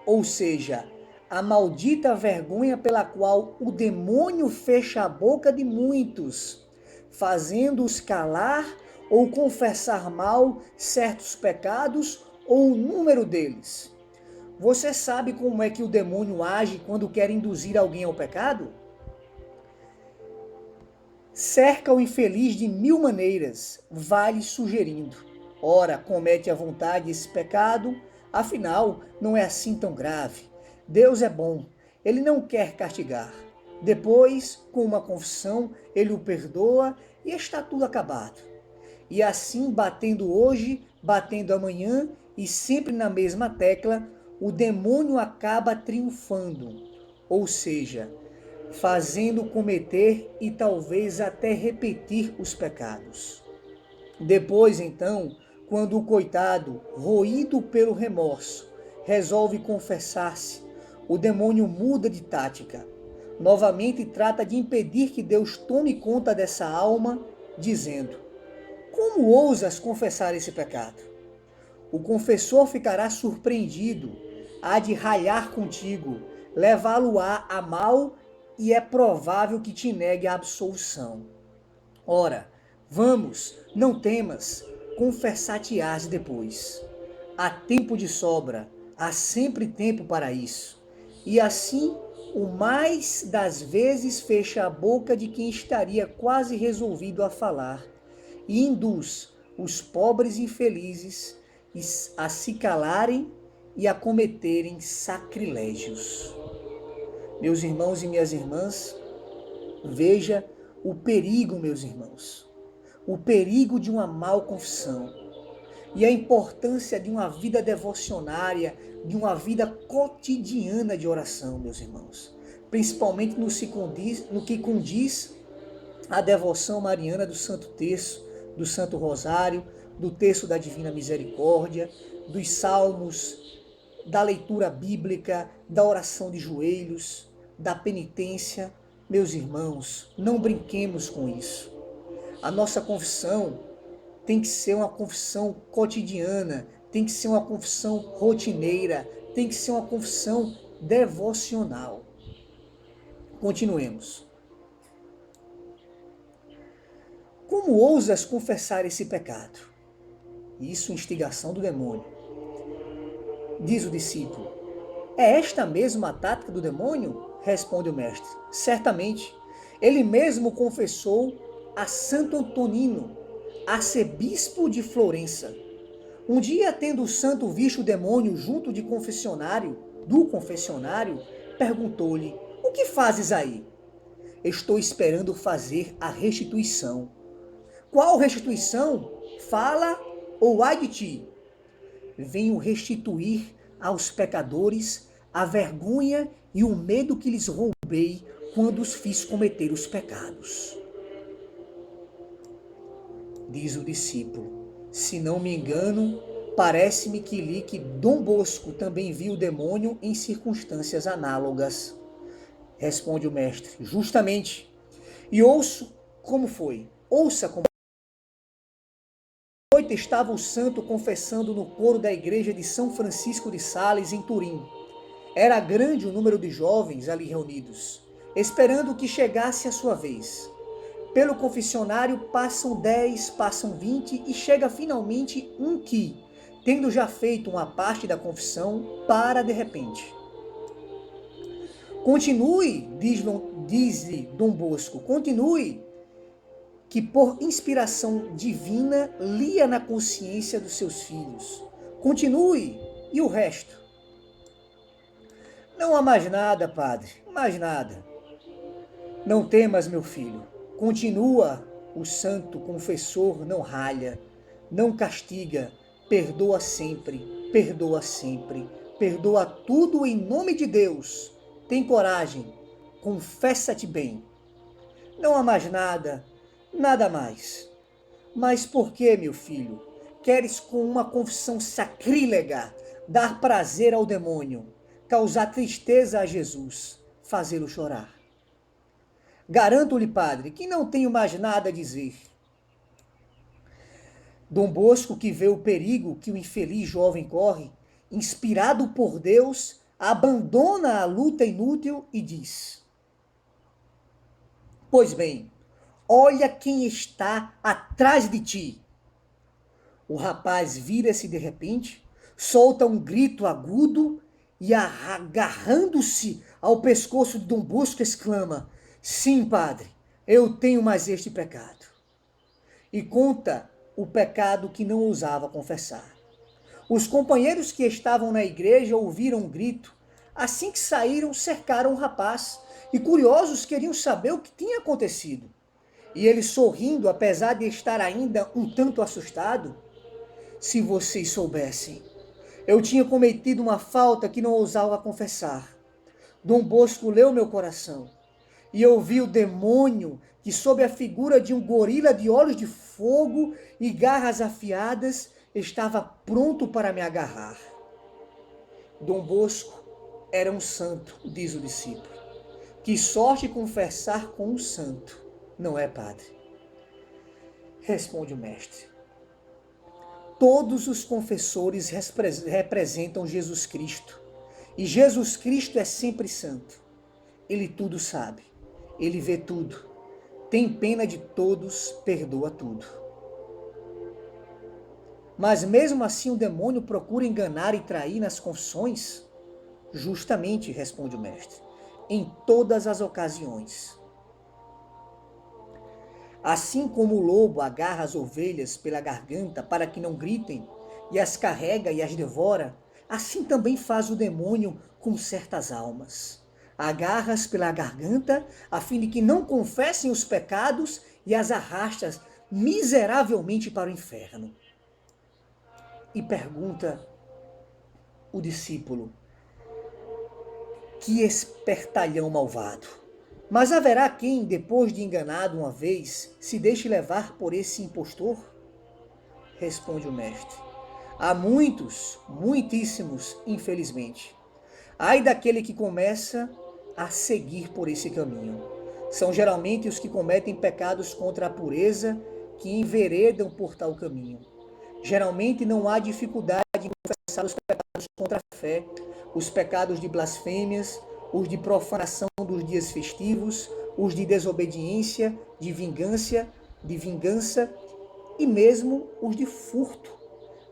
Ou seja, a maldita vergonha pela qual o demônio fecha a boca de muitos, fazendo-os calar ou confessar mal certos pecados ou o número deles. Você sabe como é que o demônio age quando quer induzir alguém ao pecado? Cerca o infeliz de 1000 maneiras, vai-lhe sugerindo. Ora, comete à vontade esse pecado, afinal, não é assim tão grave. Deus é bom, ele não quer castigar. Depois, com uma confissão, ele o perdoa e está tudo acabado. E assim, batendo hoje, batendo amanhã e sempre na mesma tecla, o demônio acaba triunfando, ou seja, fazendo cometer e talvez até repetir os pecados. Depois, então, quando o coitado, roído pelo remorso, resolve confessar-se, o demônio muda de tática. Novamente trata de impedir que Deus tome conta dessa alma, dizendo: Como ousas confessar esse pecado? O confessor ficará surpreendido, há de ralhar contigo, levá-lo-á a mal e é provável que te negue a absolução. Ora, vamos, não temas, confessar-te-ás depois. Há tempo de sobra, há sempre tempo para isso. E assim, o mais das vezes fecha a boca de quem estaria quase resolvido a falar, e induz os pobres infelizes a se calarem e a cometerem sacrilégios. Meus irmãos e minhas irmãs, veja o perigo, meus irmãos, o perigo de uma mal confissão e a importância de uma vida devocionária, de uma vida cotidiana de oração, meus irmãos. Principalmente no que condiz à devoção mariana do Santo Terço, do Santo Rosário, do Terço da Divina Misericórdia, dos Salmos, da leitura bíblica, da oração de joelhos, da penitência. Meus irmãos, não brinquemos com isso. A nossa confissão tem que ser uma confissão cotidiana, tem que ser uma confissão rotineira, tem que ser uma confissão devocional. Continuemos. Como ousas confessar esse pecado? Isso, instigação do demônio. Diz o discípulo. É esta mesma a tática do demônio? Responde o mestre. Certamente. Ele mesmo confessou a Santo Antonino, arcebispo de Florença. Um dia, tendo o santo visto o demônio junto do confessionário, perguntou-lhe: O que fazes aí? Estou esperando fazer a restituição. Qual restituição? Fala ou ai de ti? Venho restituir aos pecadores a vergonha e o medo que lhes roubei quando os fiz cometer os pecados. Diz o discípulo, se não me engano, parece-me que li que Dom Bosco também viu o demônio em circunstâncias análogas. Responde o mestre, justamente. E ouça como foi. Noite estava o santo confessando no coro da igreja de São Francisco de Sales, em Turim. Era grande o número de jovens ali reunidos, esperando que chegasse a sua vez. Pelo confessionário passam 10, passam 20 e chega finalmente um que, tendo já feito uma parte da confissão, para de repente. Continue, diz-lhe Dom Bosco, continue, que por inspiração divina lia na consciência dos seus filhos. Continue, e o resto? Não há mais nada, padre, mais nada. Não temas, meu filho. Continua, o santo confessor não ralha, não castiga, perdoa sempre, perdoa sempre, perdoa tudo em nome de Deus. Tem coragem, confessa-te bem. Não há mais nada, nada mais. Mas por que, meu filho, queres com uma confissão sacrílega dar prazer ao demônio, causar tristeza a Jesus, fazê-lo chorar? Garanto-lhe, padre, que não tenho mais nada a dizer. Dom Bosco, que vê o perigo que o infeliz jovem corre, inspirado por Deus, abandona a luta inútil e diz: Pois bem, olha quem está atrás de ti. O rapaz vira-se de repente, solta um grito agudo e, agarrando-se ao pescoço de Dom Bosco, exclama: Sim, padre, eu tenho mais este pecado. E conta o pecado que não ousava confessar. Os companheiros que estavam na igreja ouviram um grito. Assim que saíram, cercaram o rapaz e, curiosos, queriam saber o que tinha acontecido. E ele, sorrindo, apesar de estar ainda um tanto assustado: Se vocês soubessem, eu tinha cometido uma falta que não ousava confessar. Dom Bosco leu meu coração e eu vi o demônio que, sob a figura de um gorila de olhos de fogo e garras afiadas, estava pronto para me agarrar. Dom Bosco era um santo, diz o discípulo. Que sorte confessar com um santo, não é, padre? Responde o mestre. Todos os confessores representam Jesus Cristo. E Jesus Cristo é sempre santo. Ele tudo sabe. Ele vê tudo. Tem pena de todos, perdoa tudo. Mas mesmo assim o demônio procura enganar e trair nas confissões? Justamente, responde o mestre, em todas as ocasiões. Assim como o lobo agarra as ovelhas pela garganta para que não gritem, e as carrega e as devora, assim também faz o demônio com certas almas. Agarra-as pela garganta, a fim de que não confessem os pecados, e as arrasta miseravelmente para o inferno. E pergunta o discípulo: que espertalhão malvado! Mas haverá quem, depois de enganado uma vez, se deixe levar por esse impostor? Responde o mestre. Há muitos, muitíssimos, infelizmente. Ai daquele que começa a seguir por esse caminho. São geralmente os que cometem pecados contra a pureza que enveredam por tal caminho. Geralmente não há dificuldade em confessar os pecados contra a fé, os pecados de blasfêmias, os de profanação dos dias festivos, os de desobediência, de vingança e mesmo os de furto.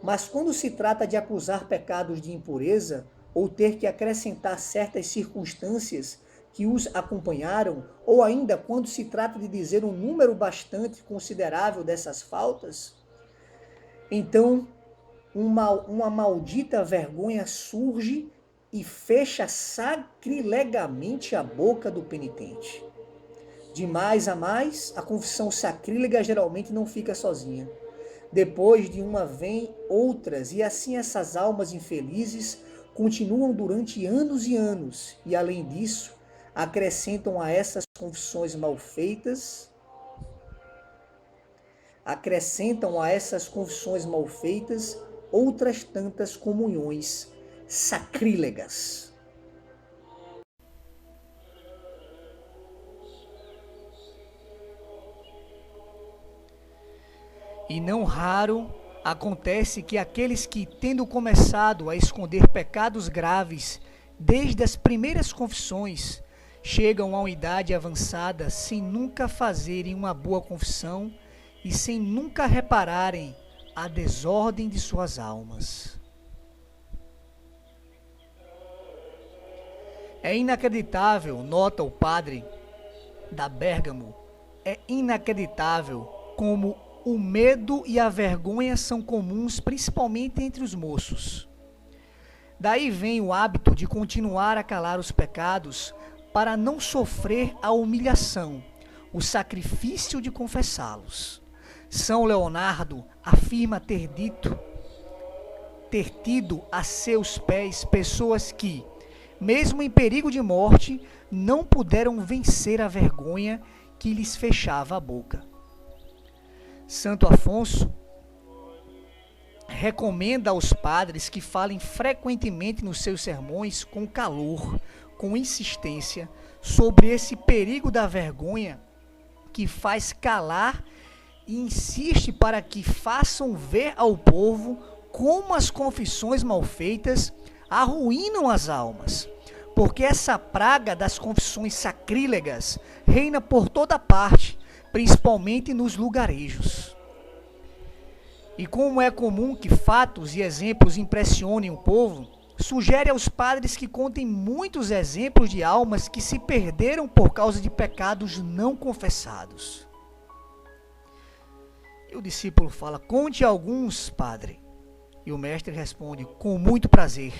Mas quando se trata de acusar pecados de impureza ou ter que acrescentar certas circunstâncias que os acompanharam, ou ainda quando se trata de dizer um número bastante considerável dessas faltas, então uma maldita vergonha surge e fecha sacrilegamente a boca do penitente. De mais a mais, a confissão sacrílega geralmente não fica sozinha. Depois de uma vêm outras, e assim essas almas infelizes continuam durante anos e anos, e além disso, acrescentam a essas confissões mal feitas, outras tantas comunhões sacrílegas. E não raro acontece que aqueles que, tendo começado a esconder pecados graves desde as primeiras confissões, chegam a uma idade avançada sem nunca fazerem uma boa confissão e sem nunca repararem a desordem de suas almas. É inacreditável, nota o padre da Bérgamo, é inacreditável como o medo e a vergonha são comuns principalmente entre os moços. Daí vem o hábito de continuar a calar os pecados para não sofrer a humilhação, o sacrifício de confessá-los. São Leonardo afirma ter tido a seus pés pessoas que, mesmo em perigo de morte, não puderam vencer a vergonha que lhes fechava a boca. Santo Afonso recomenda aos padres que falem frequentemente nos seus sermões com calor, com insistência, sobre esse perigo da vergonha que faz calar e insiste para que façam ver ao povo como as confissões mal feitas arruinam as almas, porque essa praga das confissões sacrílegas reina por toda parte, principalmente nos lugarejos. E como é comum que fatos e exemplos impressionem o povo, sugere aos padres que contem muitos exemplos de almas que se perderam por causa de pecados não confessados. E o discípulo fala: conte alguns, padre. E o mestre responde: com muito prazer.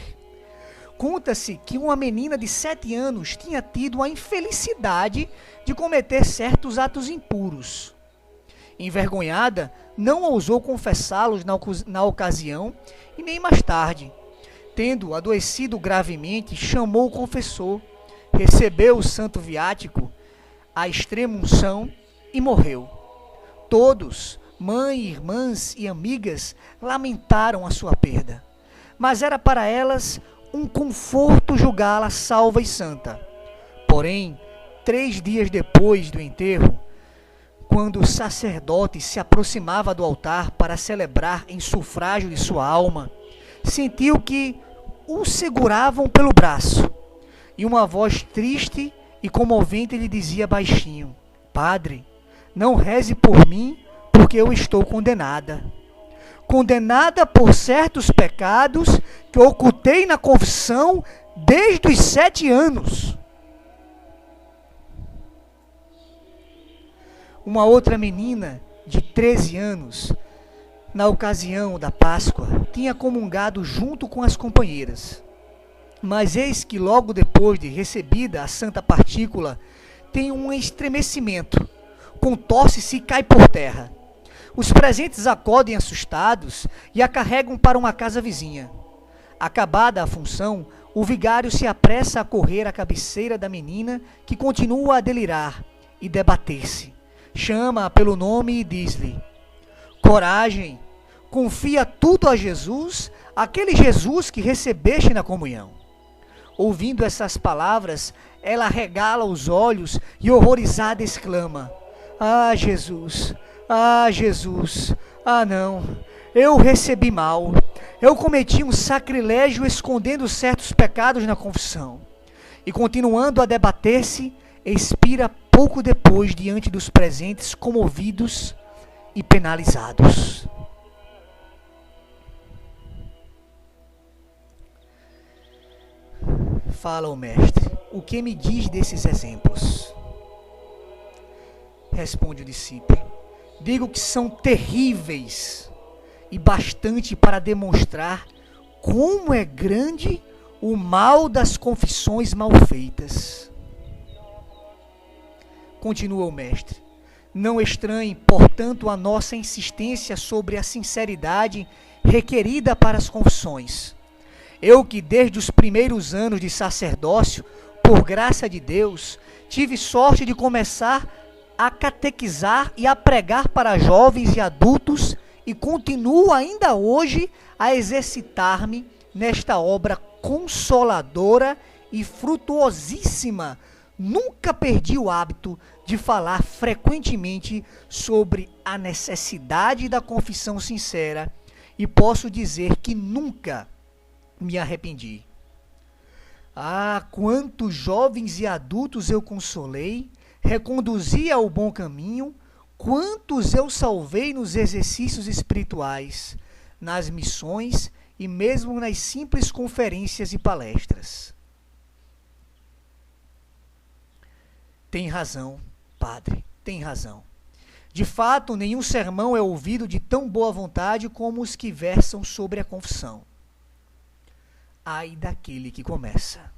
Conta-se que uma menina de 7 anos tinha tido a infelicidade de cometer certos atos impuros. Envergonhada, não ousou confessá-los na ocasião e nem mais tarde. Tendo adoecido gravemente, chamou o confessor, recebeu o santo viático, a extrema-unção e morreu. Todos, mãe, irmãs e amigas, lamentaram a sua perda, mas era para elas um conforto julgá-la salva e santa. Porém, 3 dias depois do enterro, quando o sacerdote se aproximava do altar para celebrar em sufrágio de sua alma, sentiu que o seguravam pelo braço, e uma voz triste e comovente lhe dizia baixinho: Padre, não reze por mim, porque eu estou condenada. Condenada por certos pecados que ocultei na confissão desde os 7 anos. Uma outra menina de 13 anos, na ocasião da Páscoa, tinha comungado junto com as companheiras. Mas eis que logo depois de recebida a santa partícula, tem um estremecimento, contorce-se e cai por terra. Os presentes acodem assustados e a carregam para uma casa vizinha. Acabada a função, o vigário se apressa a correr à cabeceira da menina, que continua a delirar e debater-se. Chama-a pelo nome e diz-lhe: Coragem, confia tudo a Jesus, aquele Jesus que recebeste na comunhão. Ouvindo essas palavras, ela regala os olhos e horrorizada exclama: Ah, Jesus! Ah, Jesus! Ah, não! Eu recebi mal. Eu cometi um sacrilégio escondendo certos pecados na confissão. E continuando a debater-se, expira pouco depois diante dos presentes, comovidos e penalizados. Fala o mestre: o que me diz desses exemplos? Responde o discípulo: digo que são terríveis e bastante para demonstrar como é grande o mal das confissões mal feitas. Continua o mestre: não estranhe, portanto, a nossa insistência sobre a sinceridade requerida para as confissões. Eu que desde os primeiros anos de sacerdócio, por graça de Deus, tive sorte de começar a catequizar e a pregar para jovens e adultos, e continuo ainda hoje a exercitar-me nesta obra consoladora e frutuosíssima. Nunca perdi o hábito de falar frequentemente sobre a necessidade da confissão sincera, e posso dizer que nunca me arrependi. Ah, quantos jovens e adultos eu consolei, reconduzi ao bom caminho, quantos eu salvei nos exercícios espirituais, nas missões e mesmo nas simples conferências e palestras. Tem razão, padre, tem razão. De fato, nenhum sermão é ouvido de tão boa vontade como os que versam sobre a confissão. Ai daquele que começa.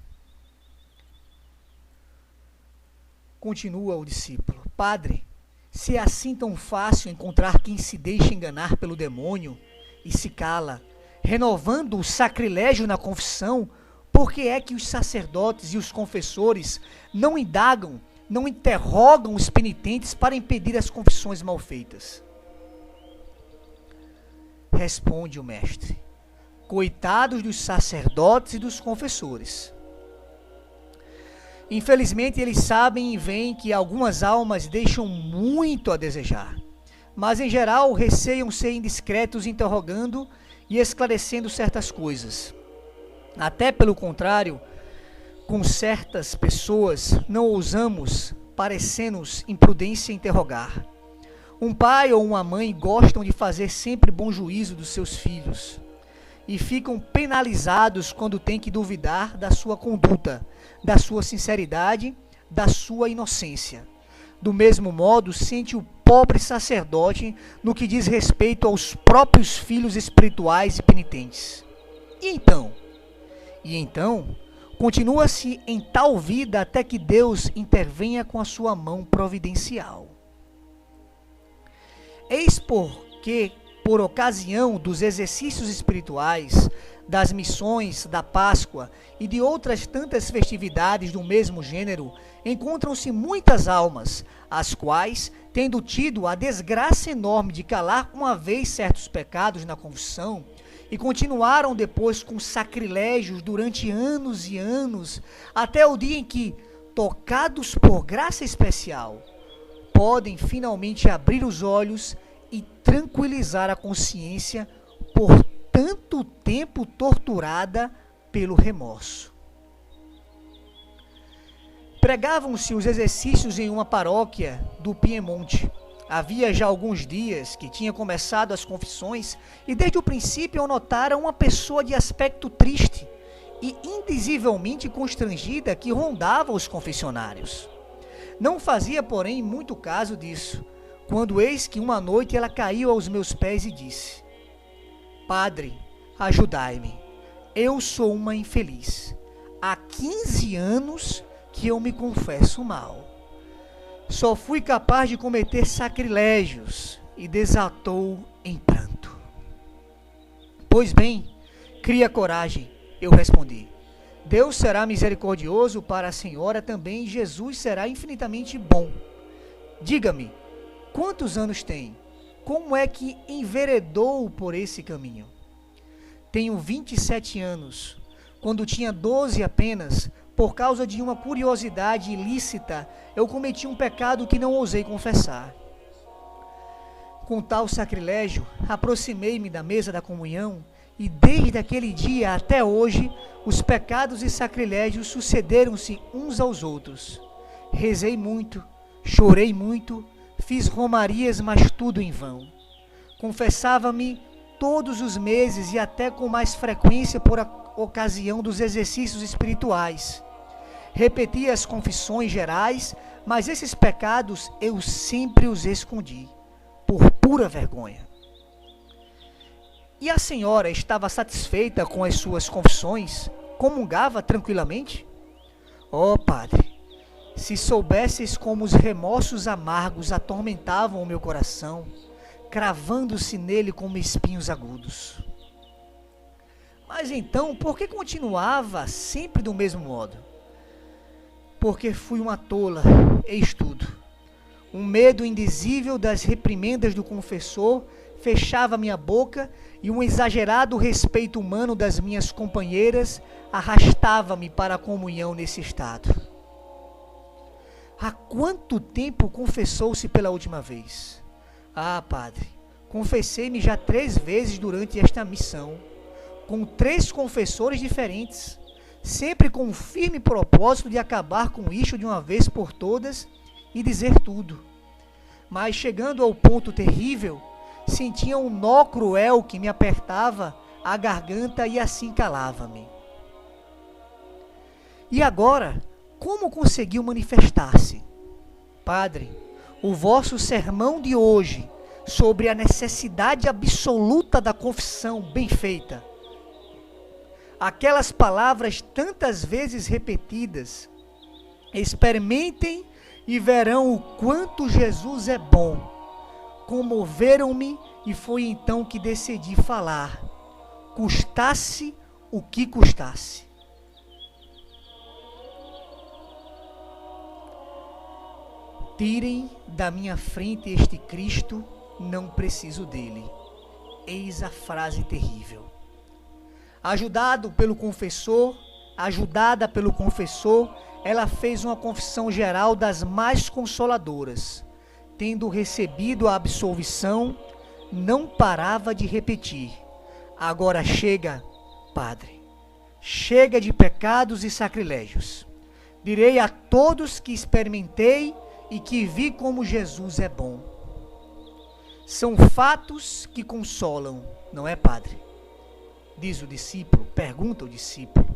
Continua o discípulo: Padre, se é assim tão fácil encontrar quem se deixa enganar pelo demônio e se cala, renovando o sacrilégio na confissão, por que é que os sacerdotes e os confessores não indagam, não interrogam os penitentes para impedir as confissões mal feitas? Responde o mestre: coitados dos sacerdotes e dos confessores. Infelizmente eles sabem e veem que algumas almas deixam muito a desejar, mas em geral receiam ser indiscretos interrogando e esclarecendo certas coisas. Até pelo contrário, com certas pessoas não ousamos, parecendo-nos imprudência, interrogar. Um pai ou uma mãe gostam de fazer sempre bom juízo dos seus filhos e ficam penalizados quando têm que duvidar da sua conduta, da sua sinceridade, da sua inocência. Do mesmo modo, sente o pobre sacerdote no que diz respeito aos próprios filhos espirituais e penitentes. E então, continua-se em tal vida até que Deus intervenha com a sua mão providencial. Eis porque, por ocasião dos exercícios espirituais, das missões, da Páscoa e de outras tantas festividades do mesmo gênero, encontram-se muitas almas, as quais, tendo tido a desgraça enorme de calar uma vez certos pecados na confissão, e continuaram depois com sacrilégios durante anos e anos, até o dia em que, tocados por graça especial, podem finalmente abrir os olhos e tranquilizar a consciência por tanto tempo torturada pelo remorso. Pregavam-se os exercícios em uma paróquia do Piemonte. Havia já alguns dias que tinha começado as confissões e desde o princípio eu notara uma pessoa de aspecto triste e indizivelmente constrangida que rondava os confessionários. Não fazia, porém, muito caso disso, quando eis que uma noite ela caiu aos meus pés e disse: Padre, ajudai-me, eu sou uma infeliz. Há 15 anos que eu me confesso mal. Só fui capaz de cometer sacrilégios, e desatou em pranto. Pois bem, cria coragem, eu respondi. Deus será misericordioso para a senhora também, e Jesus será infinitamente bom. Diga-me, quantos anos tem? Como é que enveredou por esse caminho? Tenho 27 anos. Quando tinha 12 apenas, por causa de uma curiosidade ilícita, eu cometi um pecado que não ousei confessar. Com tal sacrilégio, aproximei-me da mesa da comunhão e desde aquele dia até hoje, os pecados e sacrilégios sucederam-se uns aos outros. Rezei muito, chorei muito, fiz romarias, mas tudo em vão. Confessava-me todos os meses e até com mais frequência por ocasião dos exercícios espirituais. Repetia as confissões gerais, mas esses pecados eu sempre os escondi, por pura vergonha. E a senhora estava satisfeita com as suas confissões? Comungava tranquilamente? Oh, padre, se soubesses como os remorsos amargos atormentavam o meu coração, cravando-se nele como espinhos agudos. Mas então, por que continuava sempre do mesmo modo? Porque fui uma tola, eis tudo. Um medo indizível das reprimendas do confessor fechava minha boca e um exagerado respeito humano das minhas companheiras arrastava-me para a comunhão nesse estado. Há quanto tempo confessou-se pela última vez? Ah, padre, confessei-me já 3 vezes durante esta missão, com 3 confessores diferentes, sempre com o firme propósito de acabar com isto de uma vez por todas e dizer tudo. Mas chegando ao ponto terrível, sentia um nó cruel que me apertava a garganta e assim calava-me. E agora, como conseguiu manifestar-se? Padre, o vosso sermão de hoje sobre a necessidade absoluta da confissão bem feita, aquelas palavras tantas vezes repetidas, experimentem e verão o quanto Jesus é bom, comoveram-me e foi então que decidi falar, custasse o que custasse. Tirem da minha frente este Cristo, não preciso dele. Eis a frase terrível. Ajudada pelo confessor, ela fez uma confissão geral das mais consoladoras. Tendo recebido a absolvição, não parava de repetir: agora chega, padre, chega de pecados e sacrilégios. Direi a todos que experimentei e que vi como Jesus é bom. São fatos que consolam, não é, padre? Diz o discípulo, pergunta o discípulo,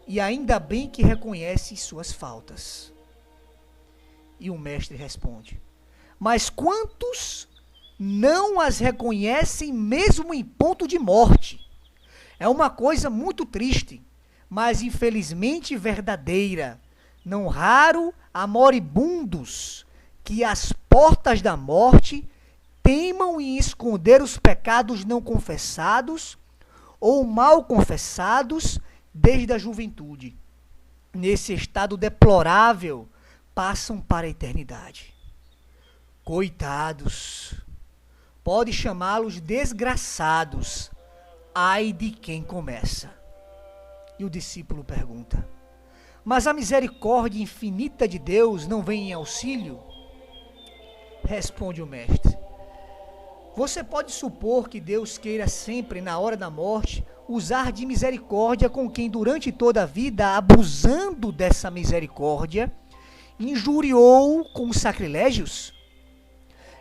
e ainda bem que reconhece suas faltas. E o mestre responde: mas quantos não as reconhecem mesmo em ponto de morte? É uma coisa muito triste, mas infelizmente verdadeira. Não raro há moribundos que às portas da morte teimam em esconder os pecados não confessados ou mal confessados desde a juventude. Nesse estado deplorável, passam para a eternidade. Coitados! Pode chamá-los desgraçados, ai de quem começa. E o discípulo pergunta: mas a misericórdia infinita de Deus não vem em auxílio? Responde o mestre. Você pode supor que Deus queira sempre, na hora da morte, usar de misericórdia com quem durante toda a vida, abusando dessa misericórdia, injuriou com sacrilégios?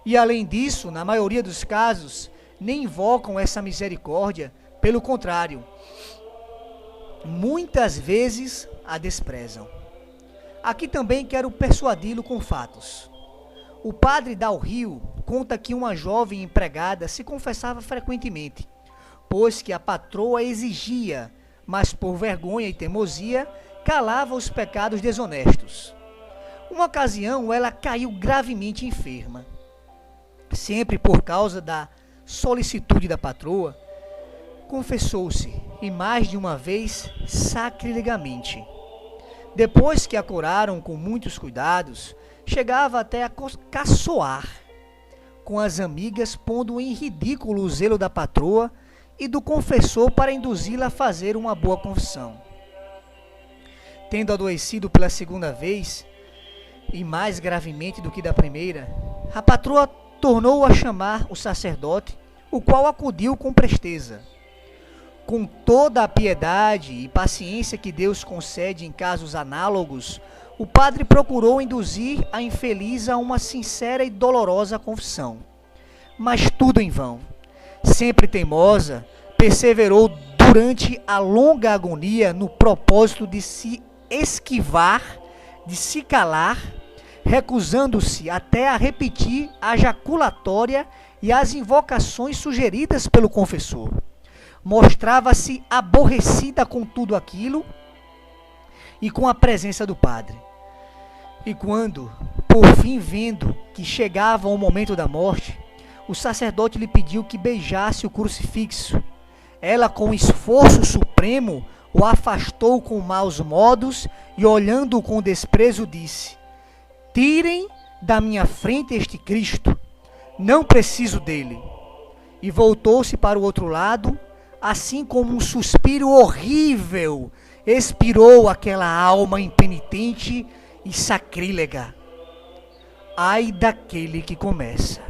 E além disso, na maioria dos casos, nem invocam essa misericórdia, pelo contrário, muitas vezes a desprezam. Aqui também quero persuadi-lo com fatos. O padre Dal Rio conta que uma jovem empregada se confessava frequentemente, pois que a patroa exigia, mas por vergonha e teimosia, calava os pecados desonestos. Uma ocasião, ela caiu gravemente enferma. Sempre por causa da solicitude da patroa, confessou-se, e mais de uma vez sacrilegamente. Depois que a curaram com muitos cuidados, chegava até a caçoar com as amigas, pondo em ridículo o zelo da patroa e do confessor para induzi-la a fazer uma boa confissão. Tendo adoecido pela segunda vez, e mais gravemente do que da primeira, a patroa tornou a chamar o sacerdote, o qual acudiu com presteza. Com toda a piedade e paciência que Deus concede em casos análogos, o padre procurou induzir a infeliz a uma sincera e dolorosa confissão. Mas tudo em vão. Sempre teimosa, perseverou durante a longa agonia no propósito de se esquivar, de se calar, recusando-se até a repetir a jaculatória e as invocações sugeridas pelo confessor. Mostrava-se aborrecida com tudo aquilo e com a presença do padre. E quando, por fim vendo que chegava o momento da morte, o sacerdote lhe pediu que beijasse o crucifixo. Ela, com esforço supremo, o afastou com maus modos e, olhando-o com desprezo, disse: tirem da minha frente este Cristo, não preciso dele. E voltou-se para o outro lado, assim como um suspiro horrível expirou aquela alma impenitente e sacrílega. Ai daquele que começa.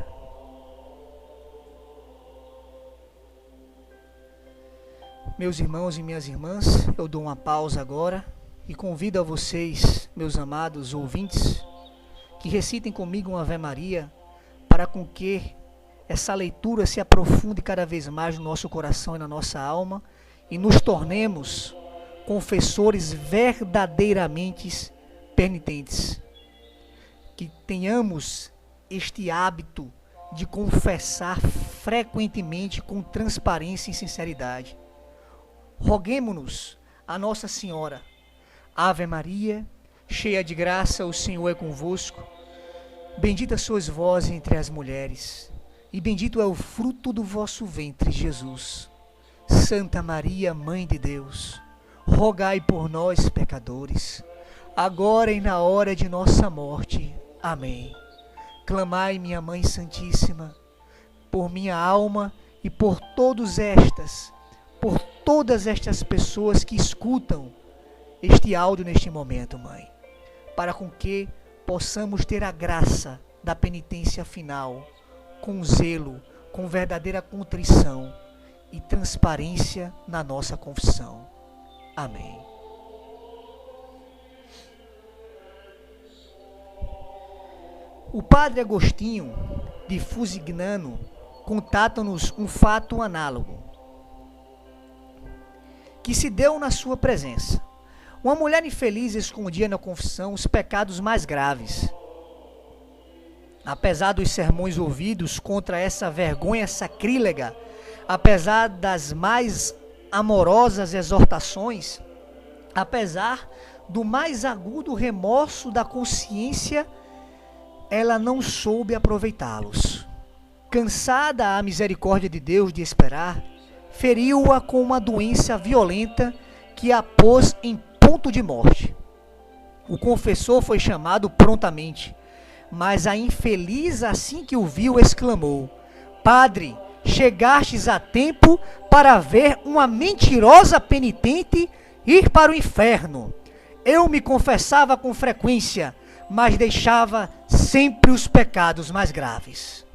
Meus irmãos e minhas irmãs, eu dou uma pausa agora e convido a vocês, meus amados ouvintes, que recitem comigo uma Ave Maria, para com que essa leitura se aprofunde cada vez mais no nosso coração e na nossa alma e nos tornemos confessores verdadeiramente penitentes. Que tenhamos este hábito de confessar frequentemente com transparência e sinceridade. Roguemo-nos a Nossa Senhora. Ave Maria, cheia de graça, o Senhor é convosco. Bendita sois vós entre as mulheres, e bendito é o fruto do vosso ventre, Jesus. Santa Maria, Mãe de Deus, rogai por nós, pecadores, agora e na hora de nossa morte. Amém. Clamai, minha Mãe Santíssima, por minha alma e por todas estas pessoas que escutam este áudio neste momento, Mãe, para com que possamos ter a graça da penitência final, com zelo, com verdadeira contrição e transparência na nossa confissão. Amém. O padre Agostinho de Fusignano contata-nos um fato análogo que se deu na sua presença. Uma mulher infeliz escondia na confissão os pecados mais graves. Apesar dos sermões ouvidos contra essa vergonha sacrílega, apesar das mais amorosas exortações, apesar do mais agudo remorso da consciência, ela não soube aproveitá-los. Cansada a misericórdia de Deus de esperar, feriu-a com uma doença violenta que a pôs em ponto de morte. O confessor foi chamado prontamente, mas a infeliz, assim que o viu, exclamou: Padre, chegastes a tempo para ver uma mentirosa penitente ir para o inferno. Eu me confessava com frequência, mas deixava sempre os pecados mais graves.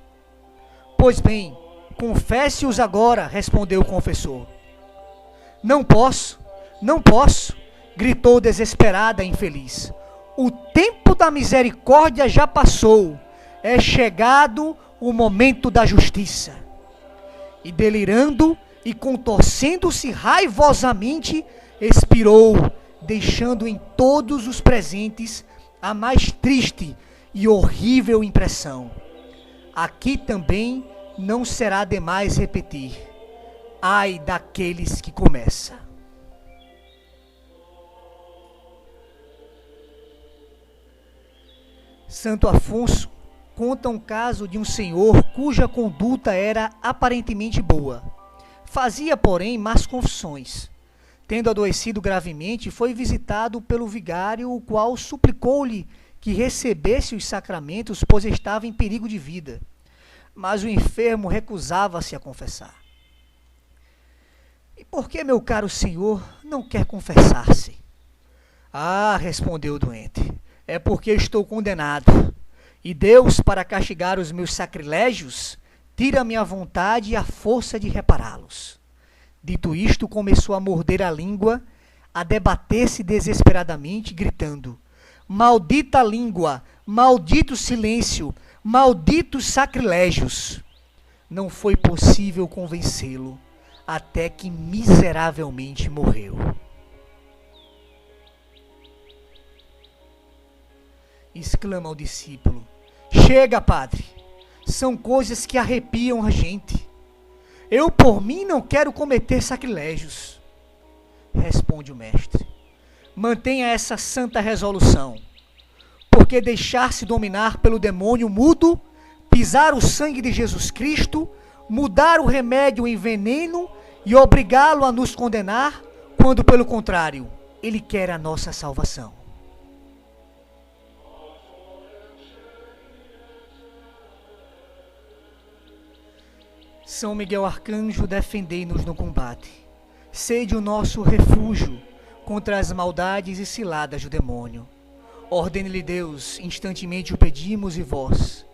Pois bem, confesse-os agora, respondeu o confessor. Não posso, gritou desesperada a infeliz. O tempo da misericórdia já passou, é chegado o momento da justiça. E delirando e contorcendo-se raivosamente, expirou, deixando em todos os presentes a mais triste e horrível impressão. Aqui também não será demais repetir: ai daqueles que começam. Santo Afonso conta um caso de um senhor cuja conduta era aparentemente boa. Fazia, porém, más confissões. Tendo adoecido gravemente, foi visitado pelo vigário, o qual suplicou-lhe que recebesse os sacramentos, pois estava em perigo de vida. Mas o enfermo recusava-se a confessar. E por que, meu caro senhor, não quer confessar-se? Ah, respondeu o doente, é porque estou condenado. E Deus, para castigar os meus sacrilégios, tira-me a vontade e a força de repará-los. Dito isto, começou a morder a língua, a debater-se desesperadamente, gritando: maldita língua, maldito silêncio, malditos sacrilégios! Não foi possível convencê-lo, até que miseravelmente morreu. Exclama o discípulo: chega, padre, são coisas que arrepiam a gente. Eu, por mim, não quero cometer sacrilégios. Responde o mestre: mantenha essa santa resolução, porque deixar-se dominar pelo demônio mudo, pisar o sangue de Jesus Cristo, mudar o remédio em veneno e obrigá-lo a nos condenar, quando, pelo contrário, ele quer a nossa salvação. São Miguel Arcanjo, defendei-nos no combate. Sede o nosso refúgio contra as maldades e ciladas do demônio. Ordene-lhe Deus, instantemente o pedimos, e vós,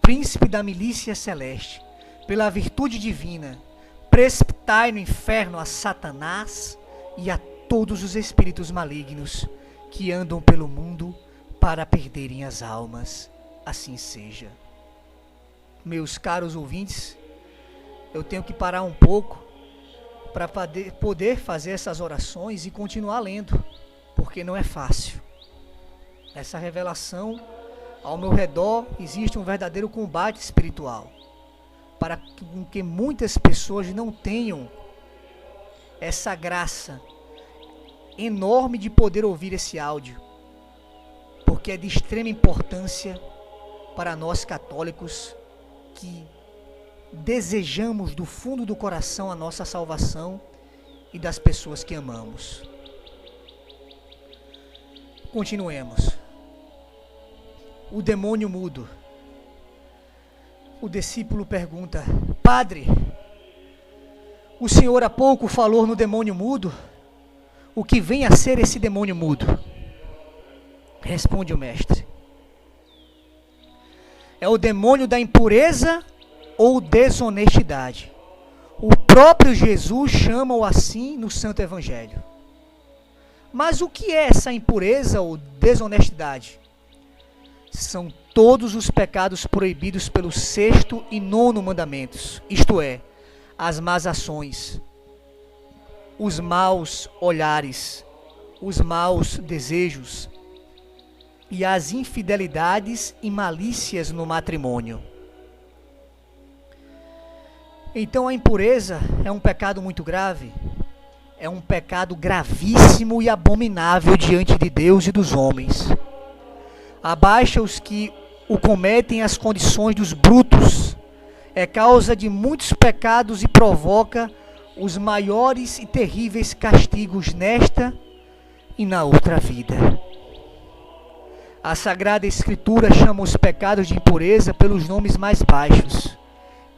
príncipe da milícia celeste, pela virtude divina, precipitai no inferno a Satanás e a todos os espíritos malignos que andam pelo mundo para perderem as almas. Assim seja. Meus caros ouvintes, eu tenho que parar um pouco para poder fazer essas orações e continuar lendo, porque não é fácil. Essa revelação, ao meu redor, existe um verdadeiro combate espiritual, para que muitas pessoas não tenham essa graça enorme de poder ouvir esse áudio, porque é de extrema importância para nós católicos que desejamos do fundo do coração a nossa salvação e das pessoas que amamos. Continuemos. O demônio mudo. O discípulo pergunta: padre, o senhor há pouco falou no demônio mudo? O que vem a ser esse demônio mudo? Responde o mestre: é o demônio da impureza ou desonestidade. O próprio Jesus chama-o assim no Santo Evangelho. Mas o que é essa impureza ou desonestidade? São todos os pecados proibidos pelos 6º e 9º mandamentos, isto é, as más ações, os maus olhares, os maus desejos e as infidelidades e malícias no matrimônio. Então a impureza é um pecado muito grave, é um pecado gravíssimo e abominável diante de Deus e dos homens. Abaixa os que o cometem as condições dos brutos, é causa de muitos pecados e provoca os maiores e terríveis castigos nesta e na outra vida. A Sagrada Escritura chama os pecados de impureza pelos nomes mais baixos: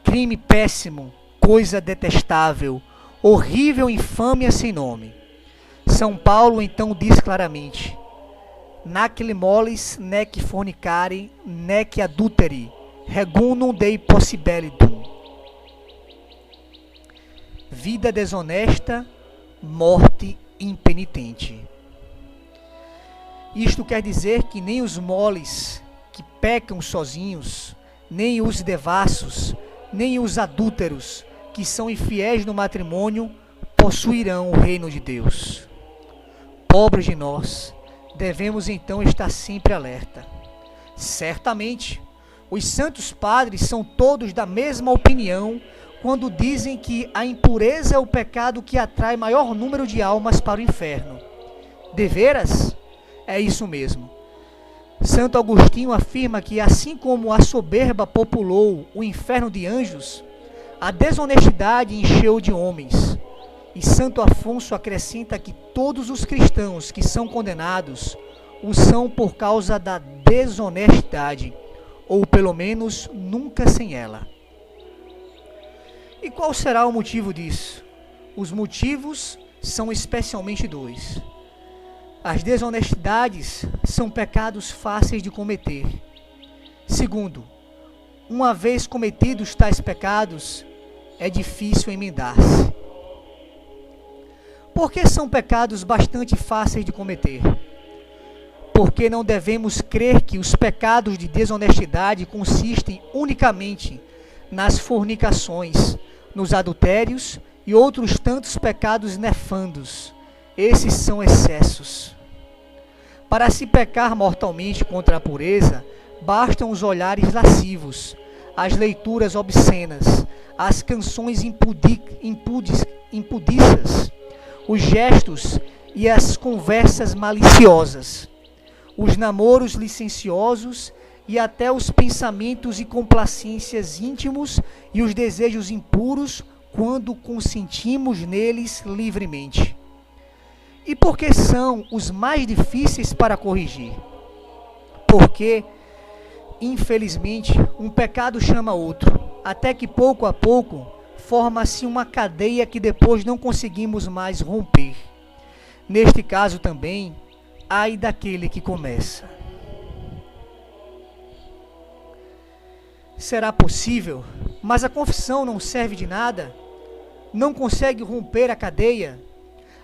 crime péssimo, coisa detestável, horrível infâmia sem nome. São Paulo então diz claramente: nac limolis, nec fornicare, nec adulteri, regunum Dei possibellidum. Vida desonesta, morte impenitente. Isto quer dizer que nem os moles que pecam sozinhos, nem os devassos, nem os adúlteros que são infiéis no matrimônio possuirão o reino de Deus. Pobres de nós, devemos então estar sempre alerta. Certamente, os santos padres são todos da mesma opinião quando dizem que a impureza é o pecado que atrai maior número de almas para o inferno. Deveras? É isso mesmo. Santo Agostinho afirma que assim como a soberba populou o inferno de anjos, a desonestidade encheu de homens. E Santo Afonso acrescenta que todos os cristãos que são condenados o são por causa da desonestidade, ou pelo menos nunca sem ela. E qual será o motivo disso? Os motivos são especialmente dois. As desonestidades são pecados fáceis de cometer. Segundo, uma vez cometidos tais pecados, é difícil emendar-se. Por que são pecados bastante fáceis de cometer? Porque não devemos crer que os pecados de desonestidade consistem unicamente nas fornicações, nos adultérios e outros tantos pecados nefandos. Esses são excessos. Para se pecar mortalmente contra a pureza, bastam os olhares lascivos, as leituras obscenas, as canções impudiças, os gestos e as conversas maliciosas, os namoros licenciosos e até os pensamentos e complacências íntimos e os desejos impuros quando consentimos neles livremente. E por que são os mais difíceis para corrigir? Porque, infelizmente, um pecado chama outro, até que pouco a pouco forma-se uma cadeia que depois não conseguimos mais romper. Neste caso também, ai daquele que começa. Será possível? Mas a confissão não serve de nada? Não consegue romper a cadeia?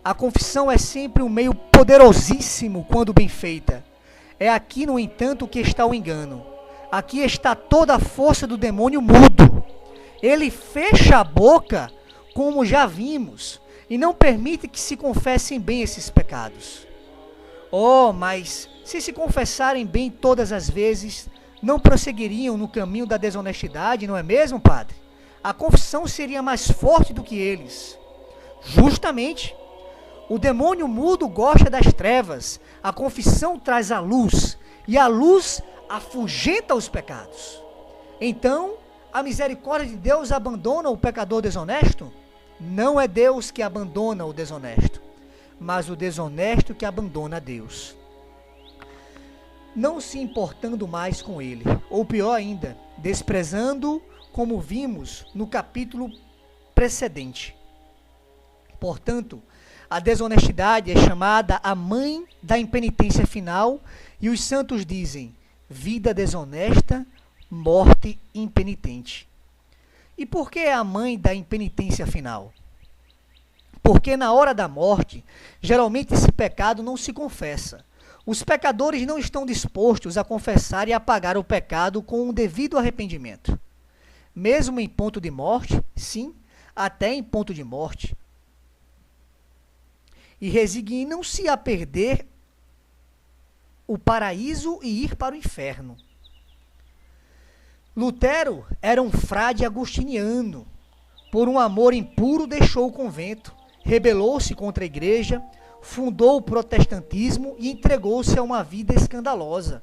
A confissão é sempre um meio poderosíssimo quando bem feita. É aqui, no entanto, que está o engano. Aqui está toda a força do demônio mudo. Ele fecha a boca, como já vimos, e não permite que se confessem bem esses pecados. Oh, mas se confessarem bem todas as vezes, não prosseguiriam no caminho da desonestidade, não é mesmo, padre? A confissão seria mais forte do que eles. Justamente. O demônio mudo gosta das trevas, a confissão traz a luz, e a luz afugenta os pecados. Então, a misericórdia de Deus abandona o pecador desonesto? Não é Deus que abandona o desonesto, mas o desonesto que abandona a Deus, não se importando mais com ele, ou pior ainda, desprezando-o, como vimos no capítulo precedente. Portanto, a desonestidade é chamada a mãe da impenitência final, e os santos dizem: vida desonesta, morte impenitente. E por que é a mãe da impenitência final? Porque na hora da morte, geralmente esse pecado não se confessa. Os pecadores não estão dispostos a confessar e a pagar o pecado com um devido arrependimento. Mesmo em ponto de morte, sim, até em ponto de morte. E resignam-se a perder o paraíso e ir para o inferno. Lutero era um frade agostiniano. Por um amor impuro deixou o convento, rebelou-se contra a igreja, fundou o protestantismo e entregou-se a uma vida escandalosa.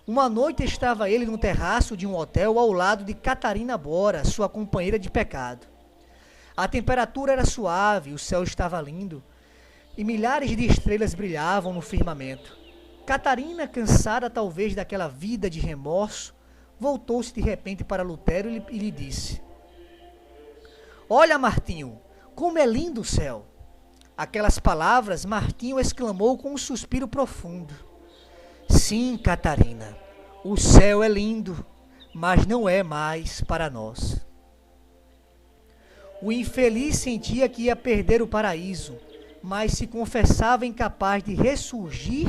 Uma noite estava ele no terraço de um hotel ao lado de Catarina Bora, sua companheira de pecado. A temperatura era suave, o céu estava lindo, e milhares de estrelas brilhavam no firmamento. Catarina, cansada talvez daquela vida de remorso, voltou-se de repente para Lutero e lhe disse: olha, Martinho, como é lindo o céu! Aquelas palavras Martinho exclamou com um suspiro profundo. Sim, Catarina, o céu é lindo, mas não é mais para nós. O infeliz sentia que ia perder o paraíso, mas se confessava incapaz de ressurgir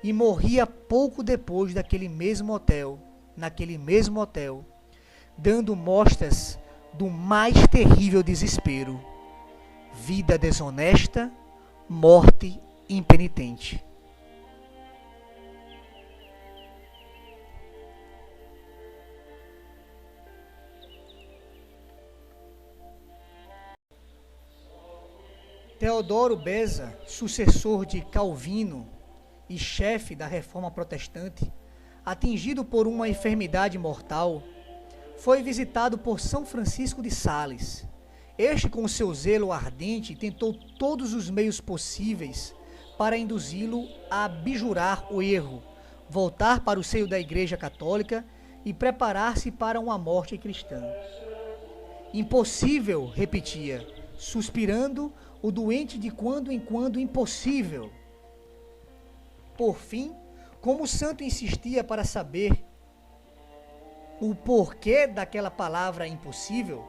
e morria pouco depois naquele mesmo hotel, dando mostras do mais terrível desespero: vida desonesta, morte impenitente. Teodoro Beza, sucessor de Calvino e chefe da Reforma Protestante, atingido por uma enfermidade mortal, foi visitado por São Francisco de Sales. Este, com seu zelo ardente, tentou todos os meios possíveis para induzi-lo a abjurar o erro, voltar para o seio da Igreja Católica e preparar-se para uma morte cristã. Impossível, repetia, suspirando o doente de quando em quando, impossível. Por fim, como o santo insistia para saber o porquê daquela palavra impossível,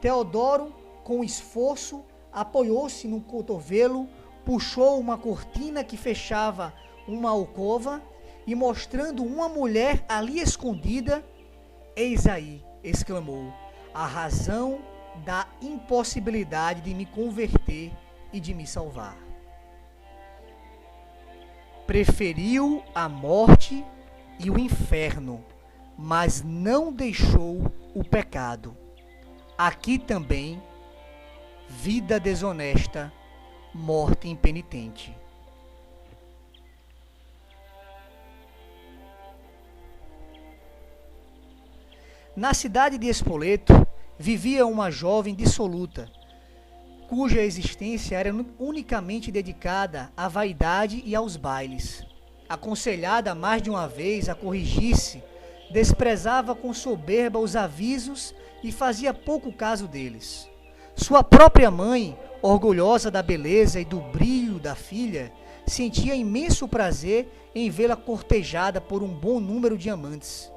Teodoro, com esforço, apoiou-se no cotovelo, puxou uma cortina que fechava uma alcova e, mostrando uma mulher ali escondida, eis aí, exclamou, a razão da impossibilidade de me converter e de me salvar. Preferiu a morte e o inferno, mas não deixou o pecado. Aqui também, vida desonesta, morte impenitente. Na cidade de Spoleto, vivia uma jovem dissoluta, cuja existência era unicamente dedicada à vaidade e aos bailes. Aconselhada mais de uma vez a corrigir-se, desprezava com soberba os avisos e fazia pouco caso deles. Sua própria mãe, orgulhosa da beleza e do brilho da filha, sentia imenso prazer em vê-la cortejada por um bom número de amantes,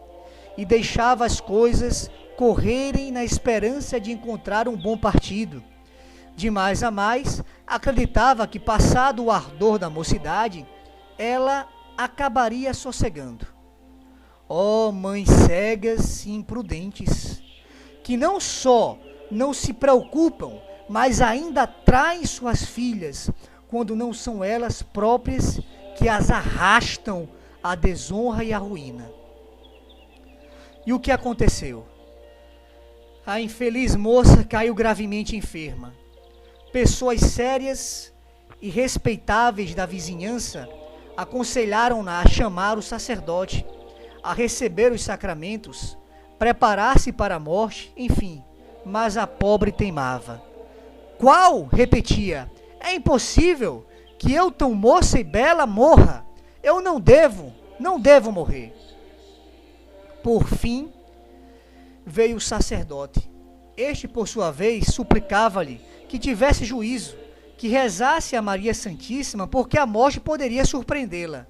e deixava as coisas correrem na esperança de encontrar um bom partido. De mais a mais, acreditava que, passado o ardor da mocidade, ela acabaria sossegando. Ó mães cegas e imprudentes, que não só não se preocupam, mas ainda traem suas filhas, quando não são elas próprias que as arrastam à desonra e à ruína. E o que aconteceu? A infeliz moça caiu gravemente enferma. Pessoas sérias e respeitáveis da vizinhança aconselharam-na a chamar o sacerdote, a receber os sacramentos, preparar-se para a morte, enfim, mas a pobre teimava. Qual? Repetia. É impossível que eu, tão moça e bela, morra. Eu não devo morrer. Por fim, veio o sacerdote. Este, por sua vez, suplicava-lhe que tivesse juízo, que rezasse a Maria Santíssima, porque a morte poderia surpreendê-la.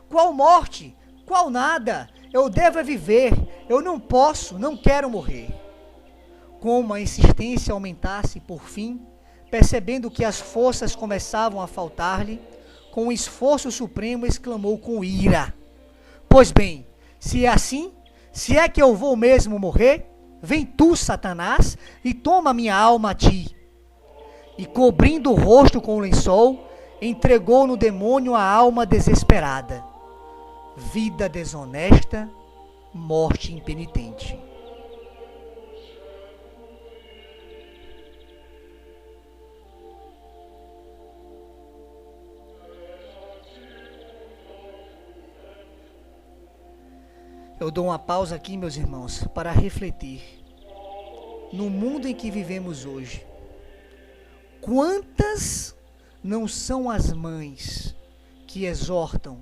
Qual morte? Qual nada? Eu devo viver. Eu não posso, não quero morrer. Como a insistência aumentasse, por fim, percebendo que as forças começavam a faltar-lhe, com um esforço supremo exclamou com ira: Pois bem, se é assim, se é que eu vou mesmo morrer, vem tu, Satanás, e toma minha alma a ti. E, cobrindo o rosto com o lençol, entregou no demônio a alma desesperada. Vida desonesta, morte impenitente. Eu dou uma pausa aqui, meus irmãos, para refletir. No mundo em que vivemos hoje, quantas não são as mães que exortam,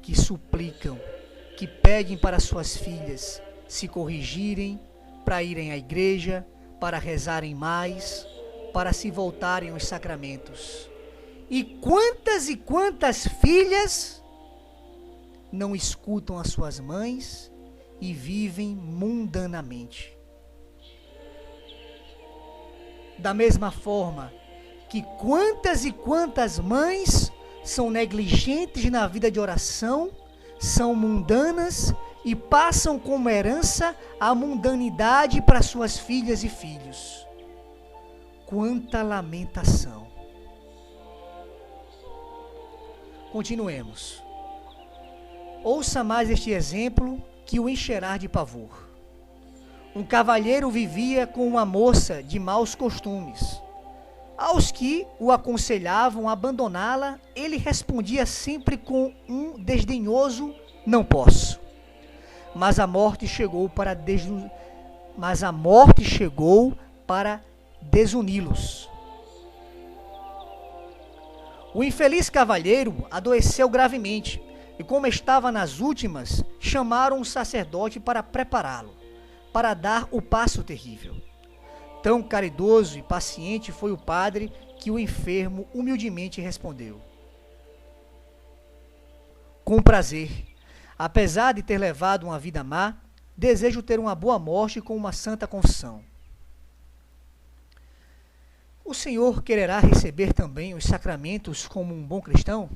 que suplicam, que pedem para suas filhas se corrigirem, para irem à igreja, para rezarem mais, para se voltarem aos sacramentos. E quantas filhas não escutam as suas mães e vivem mundanamente. Da mesma forma que quantas e quantas mães são negligentes na vida de oração, são mundanas e passam como herança a mundanidade para suas filhas e filhos. Quanta lamentação! Continuemos. Ouça mais este exemplo que o encherá de pavor. Um cavalheiro vivia com uma moça de maus costumes. Aos que o aconselhavam a abandoná-la, ele respondia sempre com um desdenhoso "não posso". Mas a morte chegou para desuni-los. O infeliz cavalheiro adoeceu gravemente, e como estava nas últimas, chamaram um sacerdote para prepará-lo, para dar o passo terrível. Tão caridoso e paciente foi o padre que o enfermo humildemente respondeu: "Com prazer, apesar de ter levado uma vida má, desejo ter uma boa morte com uma santa confissão. O senhor quererá receber também os sacramentos como um bom cristão?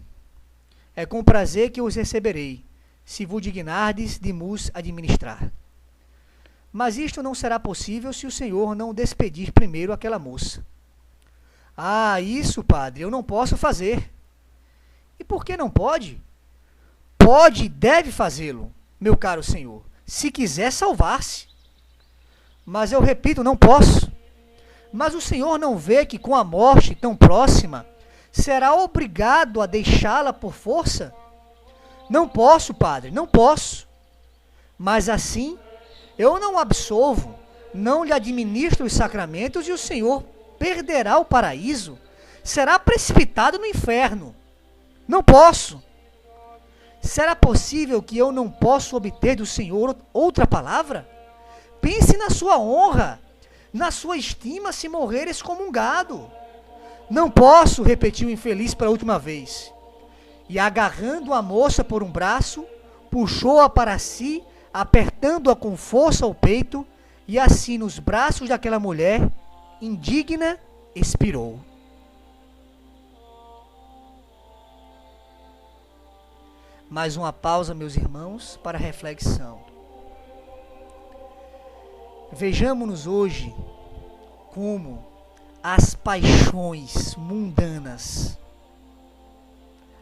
É com prazer que os receberei, se vos dignardes de mos administrar. Mas isto não será possível se o senhor não despedir primeiro aquela moça." "Ah, isso, padre, eu não posso fazer." "E por que não pode?" "Pode e deve fazê-lo, meu caro senhor, se quiser salvar-se." "Mas eu repito, não posso." "Mas o senhor não vê que com a morte tão próxima, será obrigado a deixá-la por força?" "Não posso, padre, não posso." "Mas assim, eu não absolvo, não lhe administro os sacramentos e o senhor perderá o paraíso, será precipitado no inferno." "Não posso." "Será possível que eu não possa obter do senhor outra palavra? Pense na sua honra, na sua estima se morrer excomungado." "Não posso", repetiu o infeliz pela última vez. E agarrando a moça por um braço, puxou-a para si, apertando-a com força ao peito, e assim nos braços daquela mulher, indigna, expirou. Mais uma pausa, meus irmãos, para reflexão. Vejamos-nos hoje como as paixões mundanas,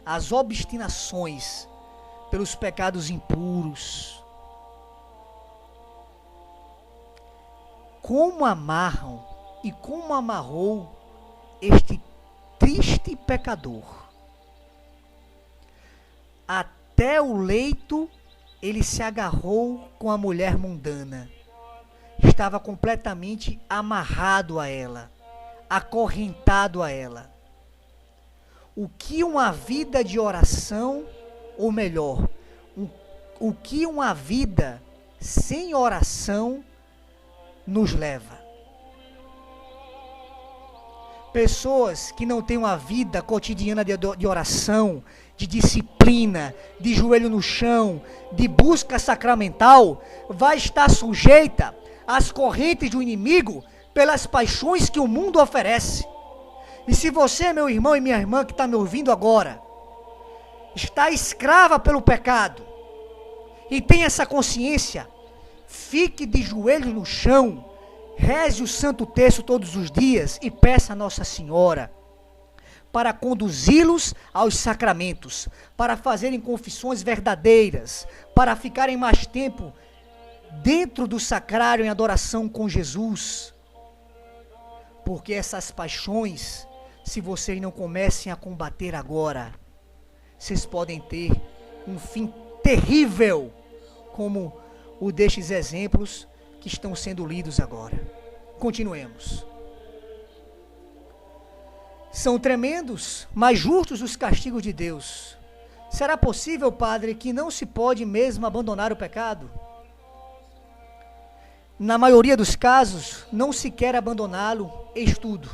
as obstinações pelos pecados impuros, como amarram e como amarrou este triste pecador. Até o leito ele se agarrou com a mulher mundana. Estava completamente amarrado a ela, acorrentado a ela. O que uma vida de oração, ou melhor, o que uma vida sem oração nos leva? Pessoas que não têm uma vida cotidiana de oração, de disciplina, de joelho no chão, de busca sacramental, vai estar sujeita às correntes do inimigo pelas paixões que o mundo oferece. E se você, meu irmão e minha irmã que está me ouvindo agora, está escrava pelo pecado e tem essa consciência, fique de joelhos no chão, reze o Santo Terço todos os dias e peça a Nossa Senhora para conduzi-los aos sacramentos, para fazerem confissões verdadeiras, para ficarem mais tempo dentro do sacrário em adoração com Jesus. Porque essas paixões, se vocês não comecem a combater agora, vocês podem ter um fim terrível, como o destes exemplos que estão sendo lidos agora. Continuemos. São tremendos, mas justos os castigos de Deus. Será possível, Padre, que não se pode mesmo abandonar o pecado? Na maioria dos casos, não se quer abandoná-lo, estudo.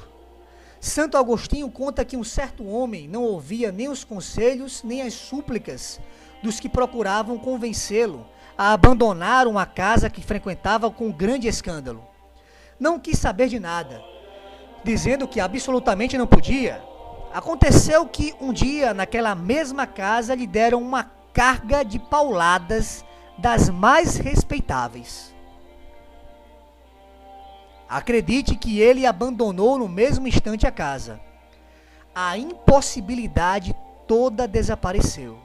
Santo Agostinho conta que um certo homem não ouvia nem os conselhos, nem as súplicas dos que procuravam convencê-lo a abandonar uma casa que frequentava com grande escândalo. Não quis saber de nada, dizendo que absolutamente não podia. Aconteceu que um dia, naquela mesma casa, lhe deram uma carga de pauladas das mais respeitáveis. Acredite que ele abandonou no mesmo instante a casa. A impossibilidade toda desapareceu.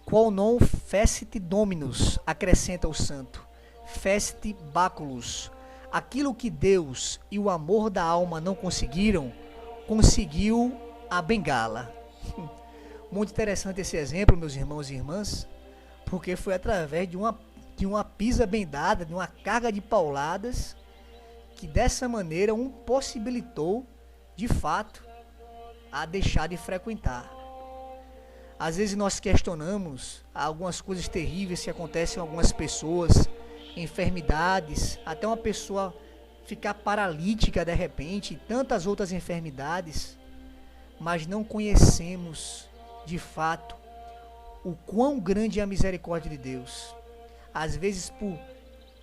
Qual non fecit dominus, acrescenta o santo, fecit baculus. Aquilo que Deus e o amor da alma não conseguiram, conseguiu a bengala. Muito interessante esse exemplo, meus irmãos e irmãs, porque foi através de uma pisa bem dada, de uma carga de pauladas, que dessa maneira possibilitou, de fato, a deixar de frequentar. Às vezes nós questionamos algumas coisas terríveis que acontecem com algumas pessoas, enfermidades, até uma pessoa ficar paralítica de repente, tantas outras enfermidades, mas não conhecemos de fato o quão grande é a misericórdia de Deus. Às vezes, por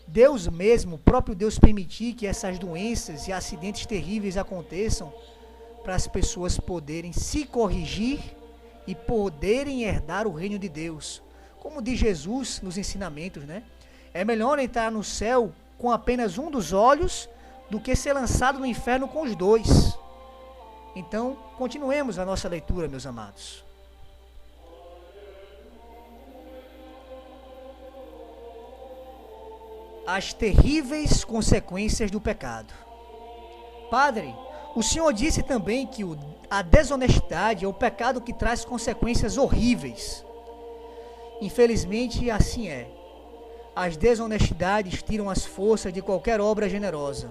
Deus mesmo, o próprio Deus permitir que essas doenças e acidentes terríveis aconteçam, para as pessoas poderem se corrigir e poderem herdar o reino de Deus. Como diz Jesus nos ensinamentos, né? É melhor entrar no céu com apenas um dos olhos do que ser lançado no inferno com os dois. Então, continuemos a nossa leitura, meus amados. As terríveis consequências do pecado. Padre, o senhor disse também que a desonestidade é o pecado que traz consequências horríveis. Infelizmente, assim é. As desonestidades tiram as forças de qualquer obra generosa.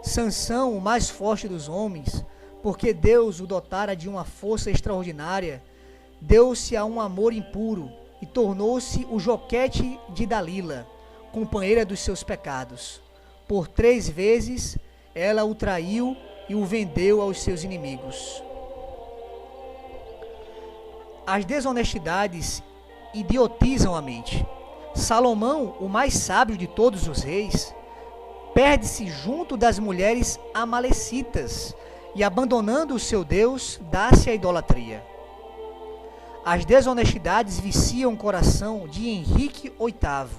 Sansão, o mais forte dos homens, porque Deus o dotara de uma força extraordinária, deu-se a um amor impuro e tornou-se o joquete de Dalila, companheira dos seus pecados. Por 3 vezes ela o traiu e o vendeu aos seus inimigos. As desonestidades idiotizam a mente. Salomão, o mais sábio de todos os reis, perde-se junto das mulheres amalecitas e, abandonando o seu Deus, dá-se à idolatria. As desonestidades viciam o coração de Henrique VIII,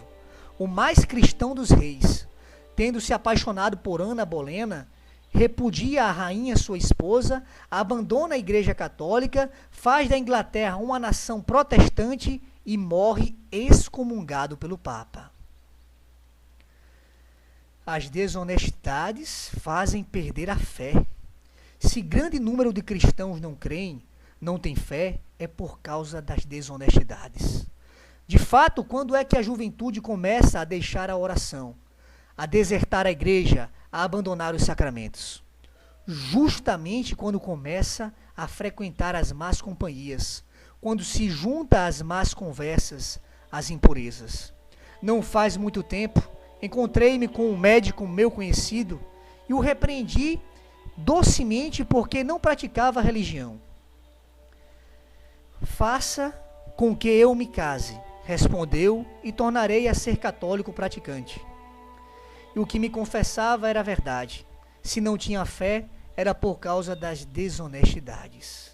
o mais cristão dos reis. Tendo se apaixonado por Ana Bolena, repudia a rainha sua esposa, abandona a Igreja Católica, faz da Inglaterra uma nação protestante e morre excomungado pelo Papa. As desonestidades fazem perder a fé. Se grande número de cristãos não creem, não têm fé, é por causa das desonestidades. De fato, quando é que a juventude começa a deixar a oração, a desertar a igreja, a abandonar os sacramentos? Justamente quando começa a frequentar as más companhias, quando se junta às más conversas, às impurezas. Não faz muito tempo, encontrei-me com um médico meu conhecido e o repreendi docemente porque não praticava a religião. Faça com que eu me case, respondeu, e tornarei a ser católico praticante. E o que me confessava era verdade. Se não tinha fé, era por causa das desonestidades.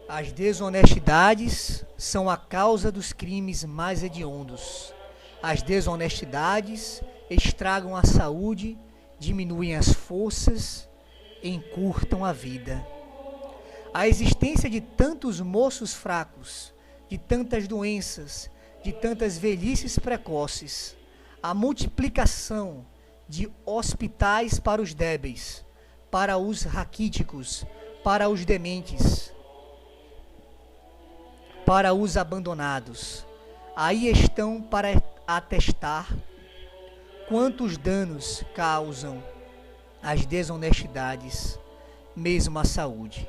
As desonestidades são a causa dos crimes mais hediondos. As desonestidades estragam a saúde, diminuem as forças, encurtam a vida. A existência de tantos moços fracos, de tantas doenças, de tantas velhices precoces, a multiplicação de hospitais para os débeis, para os raquíticos, para os dementes, para os abandonados. Aí estão para atestar quantos danos causam as desonestidades, mesmo à saúde.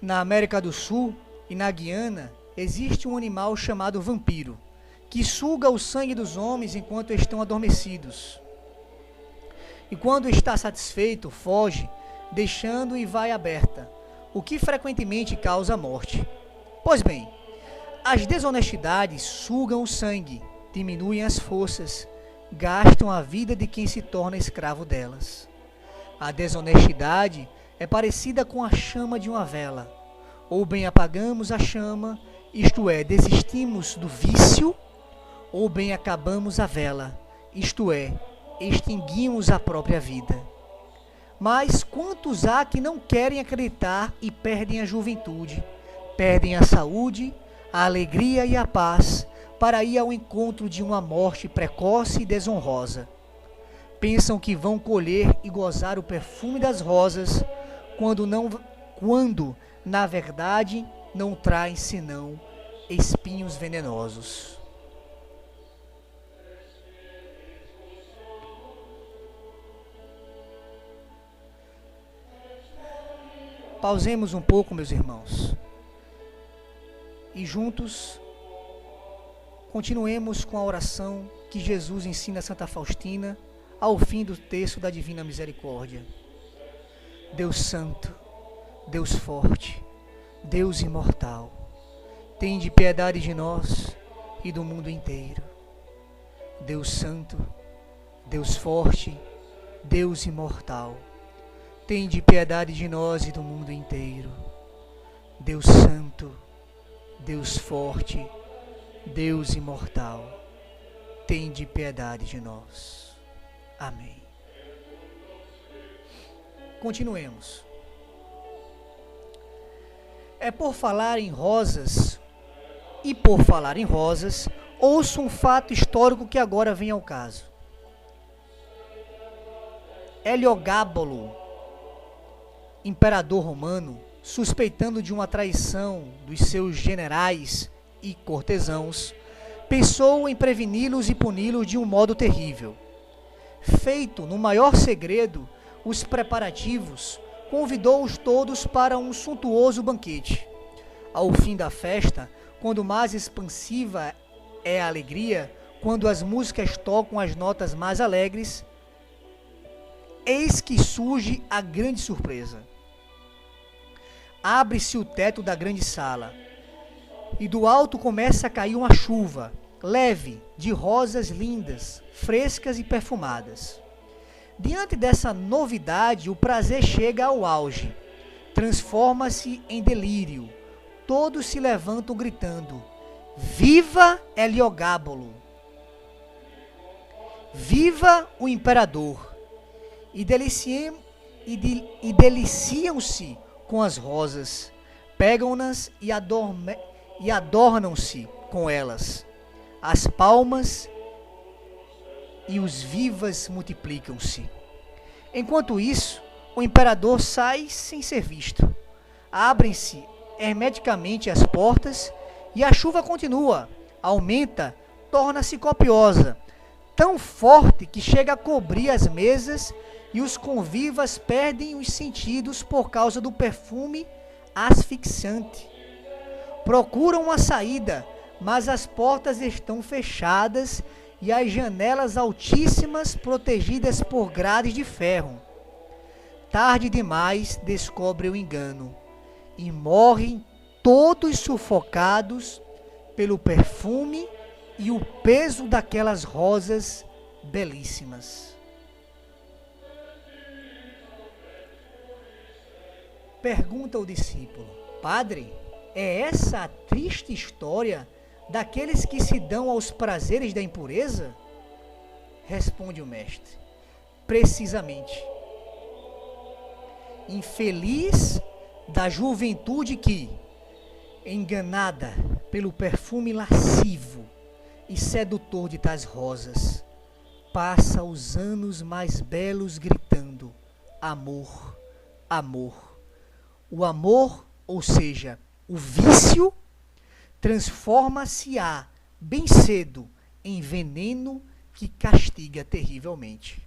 Na América do Sul e na Guiana existe um animal chamado vampiro, que suga o sangue dos homens enquanto estão adormecidos. E quando está satisfeito, foge, deixando e vai aberta, o que frequentemente causa a morte. Pois bem, as desonestidades sugam o sangue, diminuem as forças, gastam a vida de quem se torna escravo delas. A desonestidade é parecida com a chama de uma vela. Ou bem apagamos a chama, isto é, desistimos do vício, ou bem acabamos a vela, isto é, extinguimos a própria vida. Mas quantos há que não querem acreditar e perdem a juventude, perdem a saúde, a alegria e a paz, para ir ao encontro de uma morte precoce e desonrosa. Pensam que vão colher e gozar o perfume das rosas, quando na verdade não traem senão espinhos venenosos. Pausemos um pouco, meus irmãos, e juntos continuemos com a oração que Jesus ensina a Santa Faustina ao fim do texto da Divina Misericórdia. Deus Santo, Deus Forte, Deus Imortal, tende piedade de nós e do mundo inteiro. Deus Santo, Deus Forte, Deus Imortal, tende piedade de nós e do mundo inteiro. Deus Santo, Deus Forte, Deus Imortal, tende piedade de nós. Amém. Continuemos. É por falar em rosas, ouço um fato histórico que agora vem ao caso. Heliogábalo, imperador romano, suspeitando de uma traição dos seus generais e cortesãos, pensou em preveni-los e puni-los de um modo terrível. Feito no maior segredo os preparativos, convidou-os todos para um suntuoso banquete. Ao fim da festa, quando mais expansiva é a alegria, quando as músicas tocam as notas mais alegres, eis que surge a grande surpresa. Abre-se o teto da grande sala, e do alto começa a cair uma chuva leve de rosas lindas, frescas e perfumadas. Diante dessa novidade, o prazer chega ao auge, transforma-se em delírio. Todos se levantam gritando: viva Heliogábalo! Viva o imperador! E deliciam-se com as rosas, pegam-nas e adornam-se com elas. As palmas e os vivas multiplicam-se. Enquanto isso, o imperador sai sem ser visto. Abrem-se hermeticamente as portas e a chuva continua, aumenta, torna-se copiosa, tão forte que chega a cobrir as mesas e os convivas perdem os sentidos por causa do perfume asfixiante. Procuram uma saída, mas as portas estão fechadas e as janelas altíssimas protegidas por grades de ferro. Tarde demais descobre o engano e morrem todos sufocados pelo perfume e o peso daquelas rosas belíssimas. Pergunta o discípulo: Padre, é essa a triste história daqueles que se dão aos prazeres da impureza? Responde o mestre: precisamente. Infeliz da juventude que, enganada pelo perfume lascivo e sedutor de tais rosas, passa os anos mais belos gritando: amor, amor. O amor, ou seja, o vício, transforma-se-á bem cedo em veneno que castiga terrivelmente.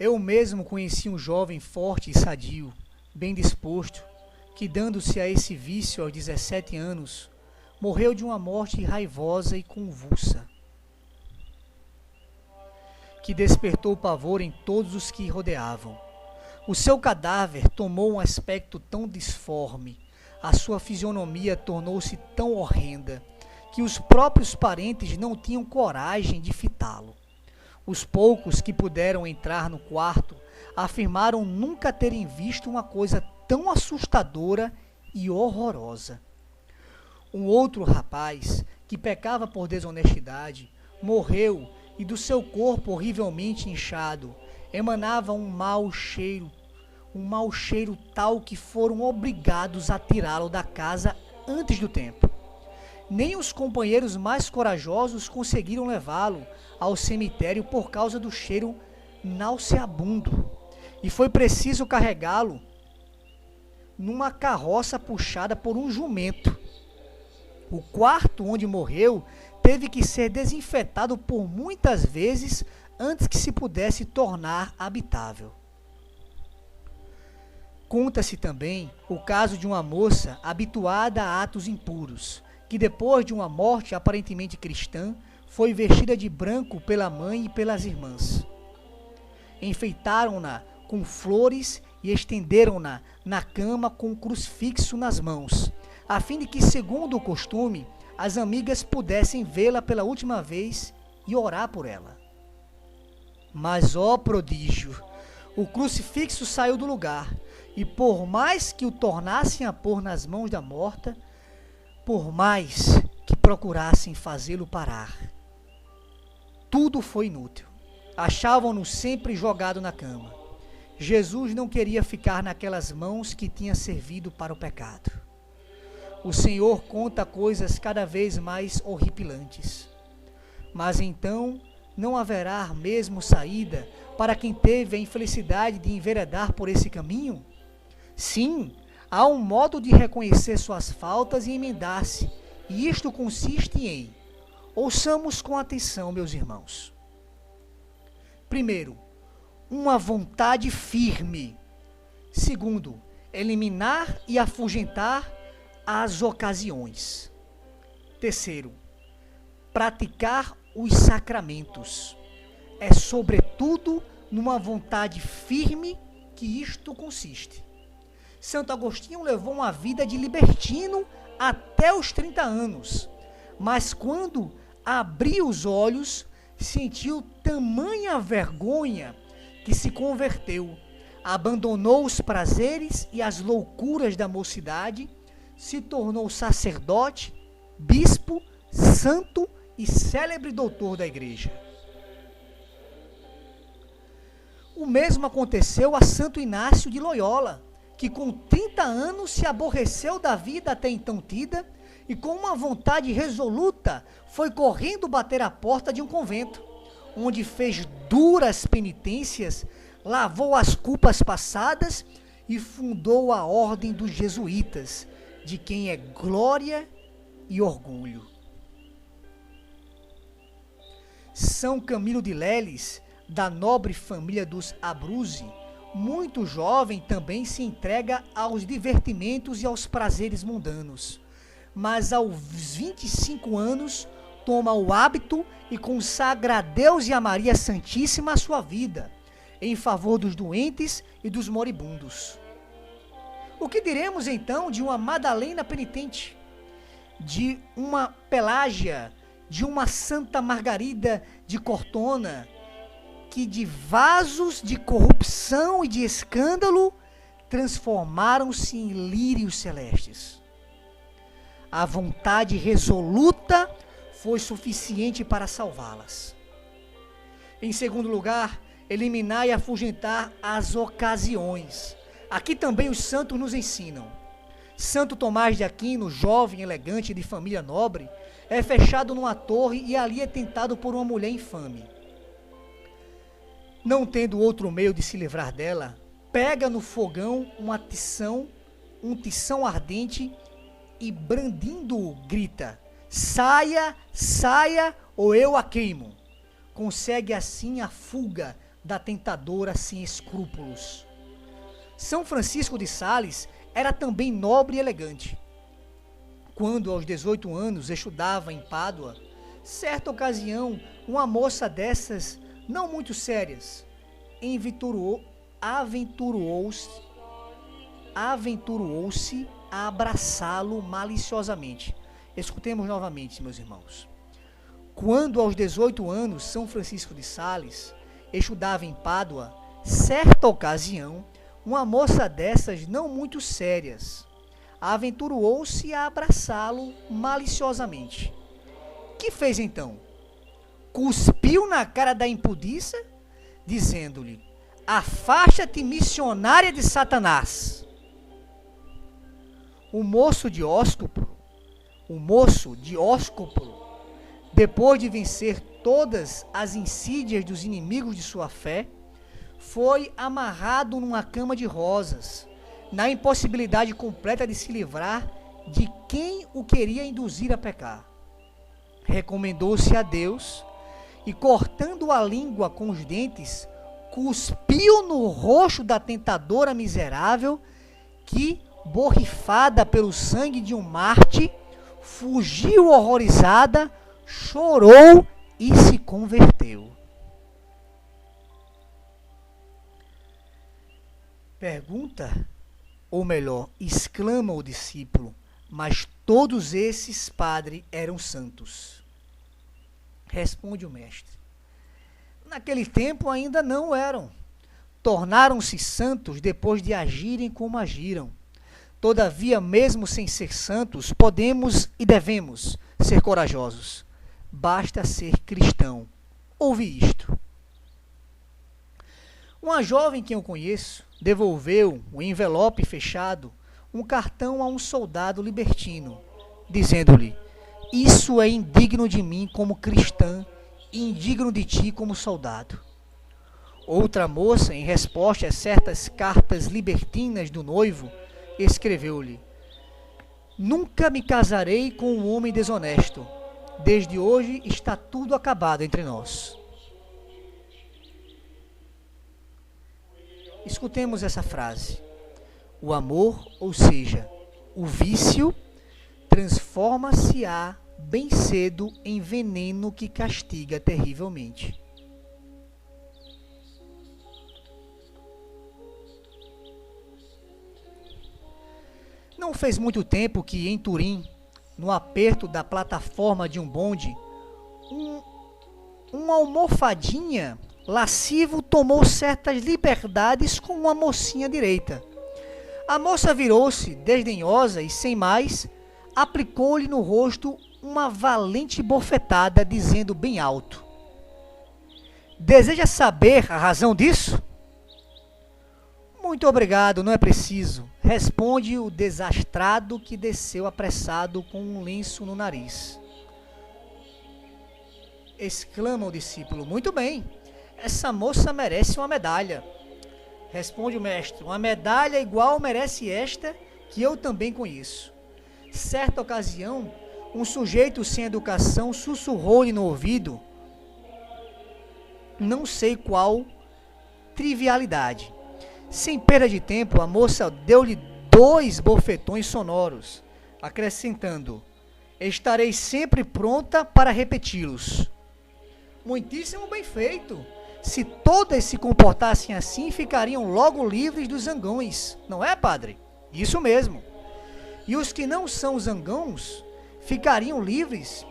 Eu mesmo conheci um jovem forte e sadio, bem disposto, que, dando-se a esse vício aos 17 anos, morreu de uma morte raivosa e convulsa, que despertou pavor em todos os que rodeavam. O seu cadáver tomou um aspecto tão disforme, a sua fisionomia tornou-se tão horrenda, que os próprios parentes não tinham coragem de fitá-lo. Os poucos que puderam entrar no quarto afirmaram nunca terem visto uma coisa tão assustadora e horrorosa. Um outro rapaz, que pecava por desonestidade, morreu e do seu corpo horrivelmente inchado emanava um mau cheiro tal que foram obrigados a tirá-lo da casa antes do tempo. Nem os companheiros mais corajosos conseguiram levá-lo ao cemitério por causa do cheiro nauseabundo, e foi preciso carregá-lo numa carroça puxada por um jumento. O quarto onde morreu teve que ser desinfetado por muitas vezes antes que se pudesse tornar habitável. Conta-se também o caso de uma moça habituada a atos impuros, que depois de uma morte aparentemente cristã, foi vestida de branco pela mãe e pelas irmãs. Enfeitaram-na com flores e estenderam-na na cama com um crucifixo nas mãos, a fim de que, segundo o costume, as amigas pudessem vê-la pela última vez e orar por ela. Mas, ó prodígio, o crucifixo saiu do lugar, e por mais que o tornassem a pôr nas mãos da morta, por mais que procurassem fazê-lo parar, tudo foi inútil. Achavam-no sempre jogado na cama. Jesus não queria ficar naquelas mãos que tinha servido para o pecado. O Senhor conta coisas cada vez mais horripilantes. Mas então não haverá mesmo saída para quem teve a infelicidade de enveredar por esse caminho? Sim, há um modo de reconhecer suas faltas e emendar-se, e isto consiste em: ouçamos com atenção, meus irmãos. Primeiro, uma vontade firme. Segundo, eliminar e afugentar as ocasiões. Terceiro, praticar os sacramentos. É sobretudo numa vontade firme que isto consiste. Santo Agostinho levou uma vida de libertino até os 30 anos, mas quando abriu os olhos, sentiu tamanha vergonha que se converteu, abandonou os prazeres e as loucuras da mocidade, se tornou sacerdote, bispo, santo e célebre doutor da igreja. O mesmo aconteceu a Santo Inácio de Loyola, que com 30 anos se aborreceu da vida até então tida e com uma vontade resoluta foi correndo bater à porta de um convento, onde fez duras penitências, lavou as culpas passadas e fundou a ordem dos jesuítas, de quem é glória e orgulho. São Camilo de Leles, da nobre família dos Abruzzi, muito jovem, também se entrega aos divertimentos e aos prazeres mundanos, mas aos 25 anos toma o hábito e consagra a Deus e a Maria Santíssima a sua vida, em favor dos doentes e dos moribundos. O que diremos então de uma Madalena penitente, de uma Pelágia, de uma Santa Margarida de Cortona, que de vasos de corrupção e de escândalo transformaram-se em lírios celestes? A vontade resoluta foi suficiente para salvá-las. Em segundo lugar, eliminar e afugentar as ocasiões. Aqui também os santos nos ensinam. Santo Tomás de Aquino, jovem, elegante, de família nobre, é fechado numa torre e ali é tentado por uma mulher infame. Não tendo outro meio de se livrar dela, pega no fogão um tição ardente e, brandindo-o, grita: saia, saia, ou eu a queimo. Consegue assim a fuga, da tentadora sem escrúpulos. São Francisco de Sales era também nobre e elegante. Quando aos 18 anos estudava em Pádua, certa ocasião, uma moça dessas, não muito sérias, aventurou-se a abraçá-lo maliciosamente. Escutemos novamente, meus irmãos. Quando aos 18 anos São Francisco de Sales estudava em Pádua, certa ocasião, uma moça dessas não muito sérias aventurou-se a abraçá-lo maliciosamente. Que fez então? Cuspiu na cara da impudiça, dizendo-lhe: afasta-te, missionária de Satanás. O moço Dióscoplo, depois de vencer todas as insídias dos inimigos de sua fé, foi amarrado numa cama de rosas, na impossibilidade completa de se livrar de quem o queria induzir a pecar. Recomendou-se a Deus e, cortando a língua com os dentes, cuspiu no rosto da tentadora miserável que, borrifada pelo sangue de um Marte, fugiu horrorizada, chorou e se converteu. Pergunta, ou melhor, exclama o discípulo: mas todos esses, padre, eram santos? Responde o mestre: naquele tempo ainda não eram. Tornaram-se santos depois de agirem como agiram. Todavia, mesmo sem ser santos, podemos e devemos ser corajosos. Basta ser cristão. Ouve isto. Uma jovem que eu conheço devolveu, o envelope fechado, um cartão a um soldado libertino, dizendo-lhe: isso é indigno de mim como cristã e indigno de ti como soldado. Outra moça, em resposta a certas cartas libertinas do noivo, escreveu-lhe: nunca me casarei com um homem desonesto. Desde hoje está tudo acabado entre nós. Escutemos essa frase. O amor, ou seja, o vício, transforma-se-á bem cedo em veneno que castiga terrivelmente. Não fez muito tempo que em Turim, no aperto da plataforma de um bonde, uma almofadinha lascivo tomou certas liberdades com uma mocinha direita. A moça virou-se, desdenhosa e sem mais, aplicou-lhe no rosto uma valente bofetada, dizendo bem alto: deseja saber a razão disso? Muito obrigado, não é preciso, responde o desastrado que desceu apressado com um lenço no nariz. Exclama o discípulo: muito bem, essa moça merece uma medalha. Responde o mestre: uma medalha igual merece esta, que eu também conheço. Certa ocasião, um sujeito sem educação sussurrou-lhe no ouvido não sei qual trivialidade. Sem perda de tempo, a moça deu-lhe 2 bofetões sonoros, acrescentando: estarei sempre pronta para repeti-los. Muitíssimo bem feito. Se todas se comportassem assim, ficariam logo livres dos zangões, não é, padre? Isso mesmo. E os que não são zangões ficariam livres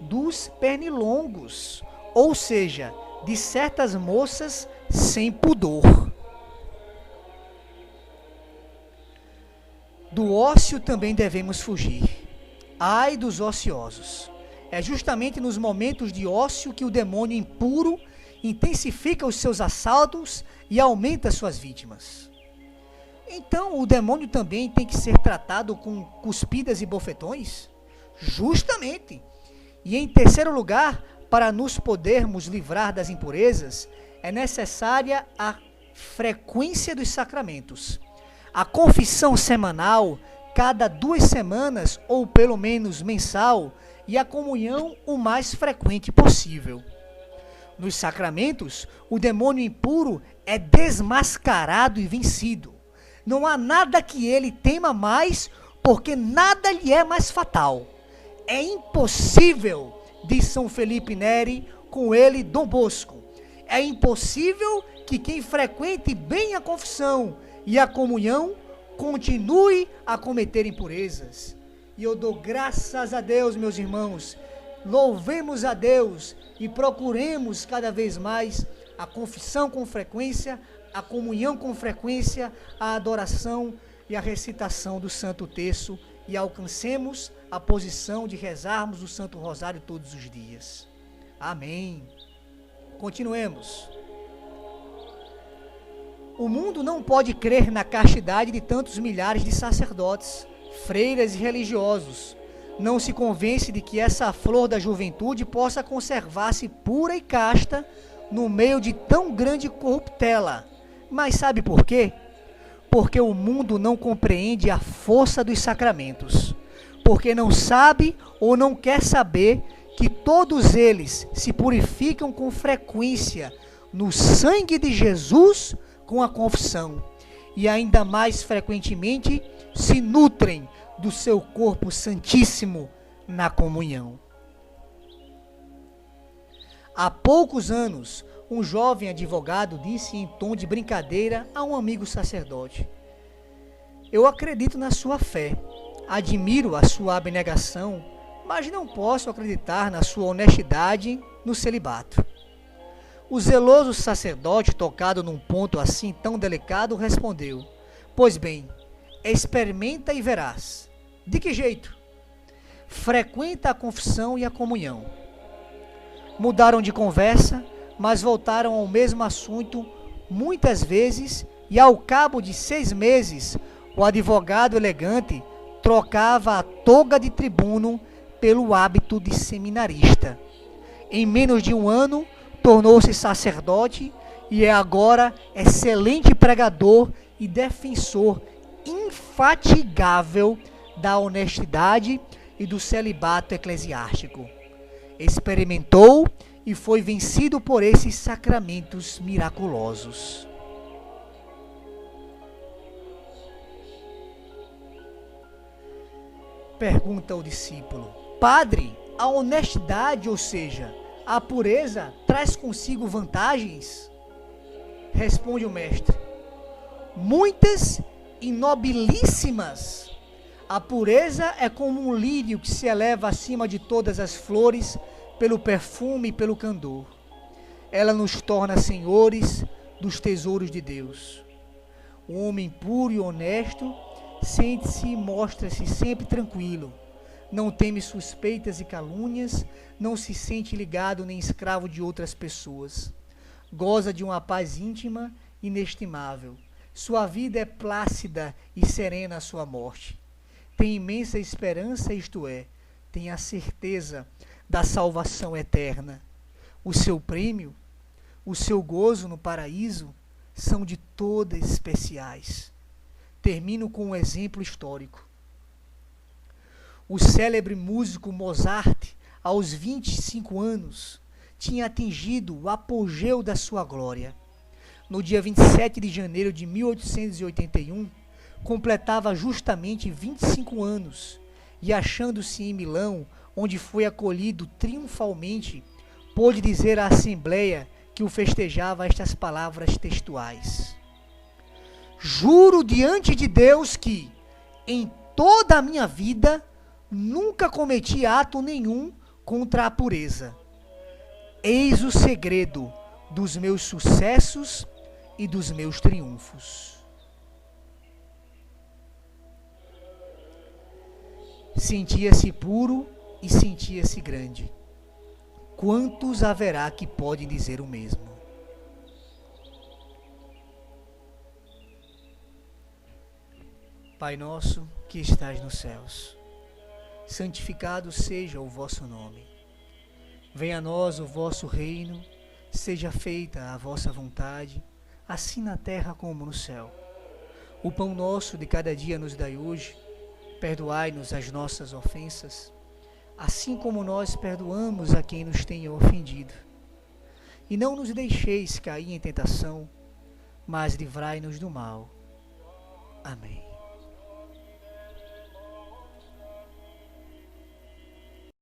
dos pernilongos, ou seja, de certas moças sem pudor. Do ócio também devemos fugir. Ai dos ociosos. É justamente nos momentos de ócio que o demônio impuro intensifica os seus assaltos e aumenta suas vítimas. Então, o demônio também tem que ser tratado com cuspidas e bofetões? Justamente. E em terceiro lugar, para nos podermos livrar das impurezas, é necessária a frequência dos sacramentos. A confissão semanal, cada 2 semanas ou pelo menos mensal, e a comunhão o mais frequente possível. Nos sacramentos, o demônio impuro é desmascarado e vencido. Não há nada que ele tema mais, porque nada lhe é mais fatal. É impossível, diz São Felipe Neri, com ele Dom Bosco. É impossível que quem frequente bem a confissão e a comunhão continue a cometer impurezas. E eu dou graças a Deus, meus irmãos, louvemos a Deus e procuremos cada vez mais a confissão com frequência, a comunhão com frequência, a adoração e a recitação do Santo Terço, e alcancemos a posição de rezarmos o Santo Rosário todos os dias. Amém. Continuemos. O mundo não pode crer na castidade de tantos milhares de sacerdotes, freiras e religiosos. Não se convence de que essa flor da juventude possa conservar-se pura e casta no meio de tão grande corruptela. Mas sabe por quê? Porque o mundo não compreende a força dos sacramentos. Porque não sabe ou não quer saber que todos eles se purificam com frequência no sangue de Jesus com a confissão. E ainda mais frequentemente se nutrem do seu corpo santíssimo na comunhão. Há poucos anos, um jovem advogado disse em tom de brincadeira a um amigo sacerdote: eu acredito na sua fé, admiro a sua abnegação, mas não posso acreditar na sua honestidade no celibato. O zeloso sacerdote, tocado num ponto assim tão delicado, respondeu: pois bem, experimenta e verás. De que jeito? Frequenta a confissão e a comunhão. Mudaram de conversa, mas voltaram ao mesmo assunto muitas vezes, e ao cabo de 6 meses, o advogado elegante trocava a toga de tribuno pelo hábito de seminarista. Em menos de um ano, tornou-se sacerdote e é agora excelente pregador e defensor infatigável da honestidade e do celibato eclesiástico. Experimentou e foi vencido por esses sacramentos miraculosos. Pergunta o discípulo: Padre, a honestidade, ou seja, a pureza, traz consigo vantagens? Responde o mestre: muitas e nobilíssimas. A pureza é como um lírio que se eleva acima de todas as flores pelo perfume e pelo candor. Ela nos torna senhores dos tesouros de Deus. O homem puro e honesto sente-se e mostra-se sempre tranquilo. Não teme suspeitas e calúnias, não se sente ligado nem escravo de outras pessoas. Goza de uma paz íntima inestimável. Sua vida é plácida e serena à sua morte. Tem imensa esperança, isto é, tem a certeza da salvação eterna. O seu prêmio, o seu gozo no paraíso são de todas especiais. Termino com um exemplo histórico. O célebre músico Mozart, aos 25 anos, tinha atingido o apogeu da sua glória. No dia 27 de janeiro de 1881, completava justamente 25 anos e, achando-se em Milão, onde foi acolhido triunfalmente, pôde dizer à Assembleia que o festejava estas palavras textuais: juro diante de Deus que, em toda a minha vida, nunca cometi ato nenhum contra a pureza. Eis o segredo dos meus sucessos e dos meus triunfos. Sentia-se puro e sentia-se grande. Quantos haverá que podem dizer o mesmo? Pai nosso que estás nos céus, santificado seja o vosso nome. Venha a nós o vosso reino, seja feita a vossa vontade, assim na terra como no céu. O pão nosso de cada dia nos dai hoje. Perdoai-nos as nossas ofensas, assim como nós perdoamos a quem nos tenha ofendido. e não nos deixeis cair em tentação, mas livrai-nos do mal. Amém.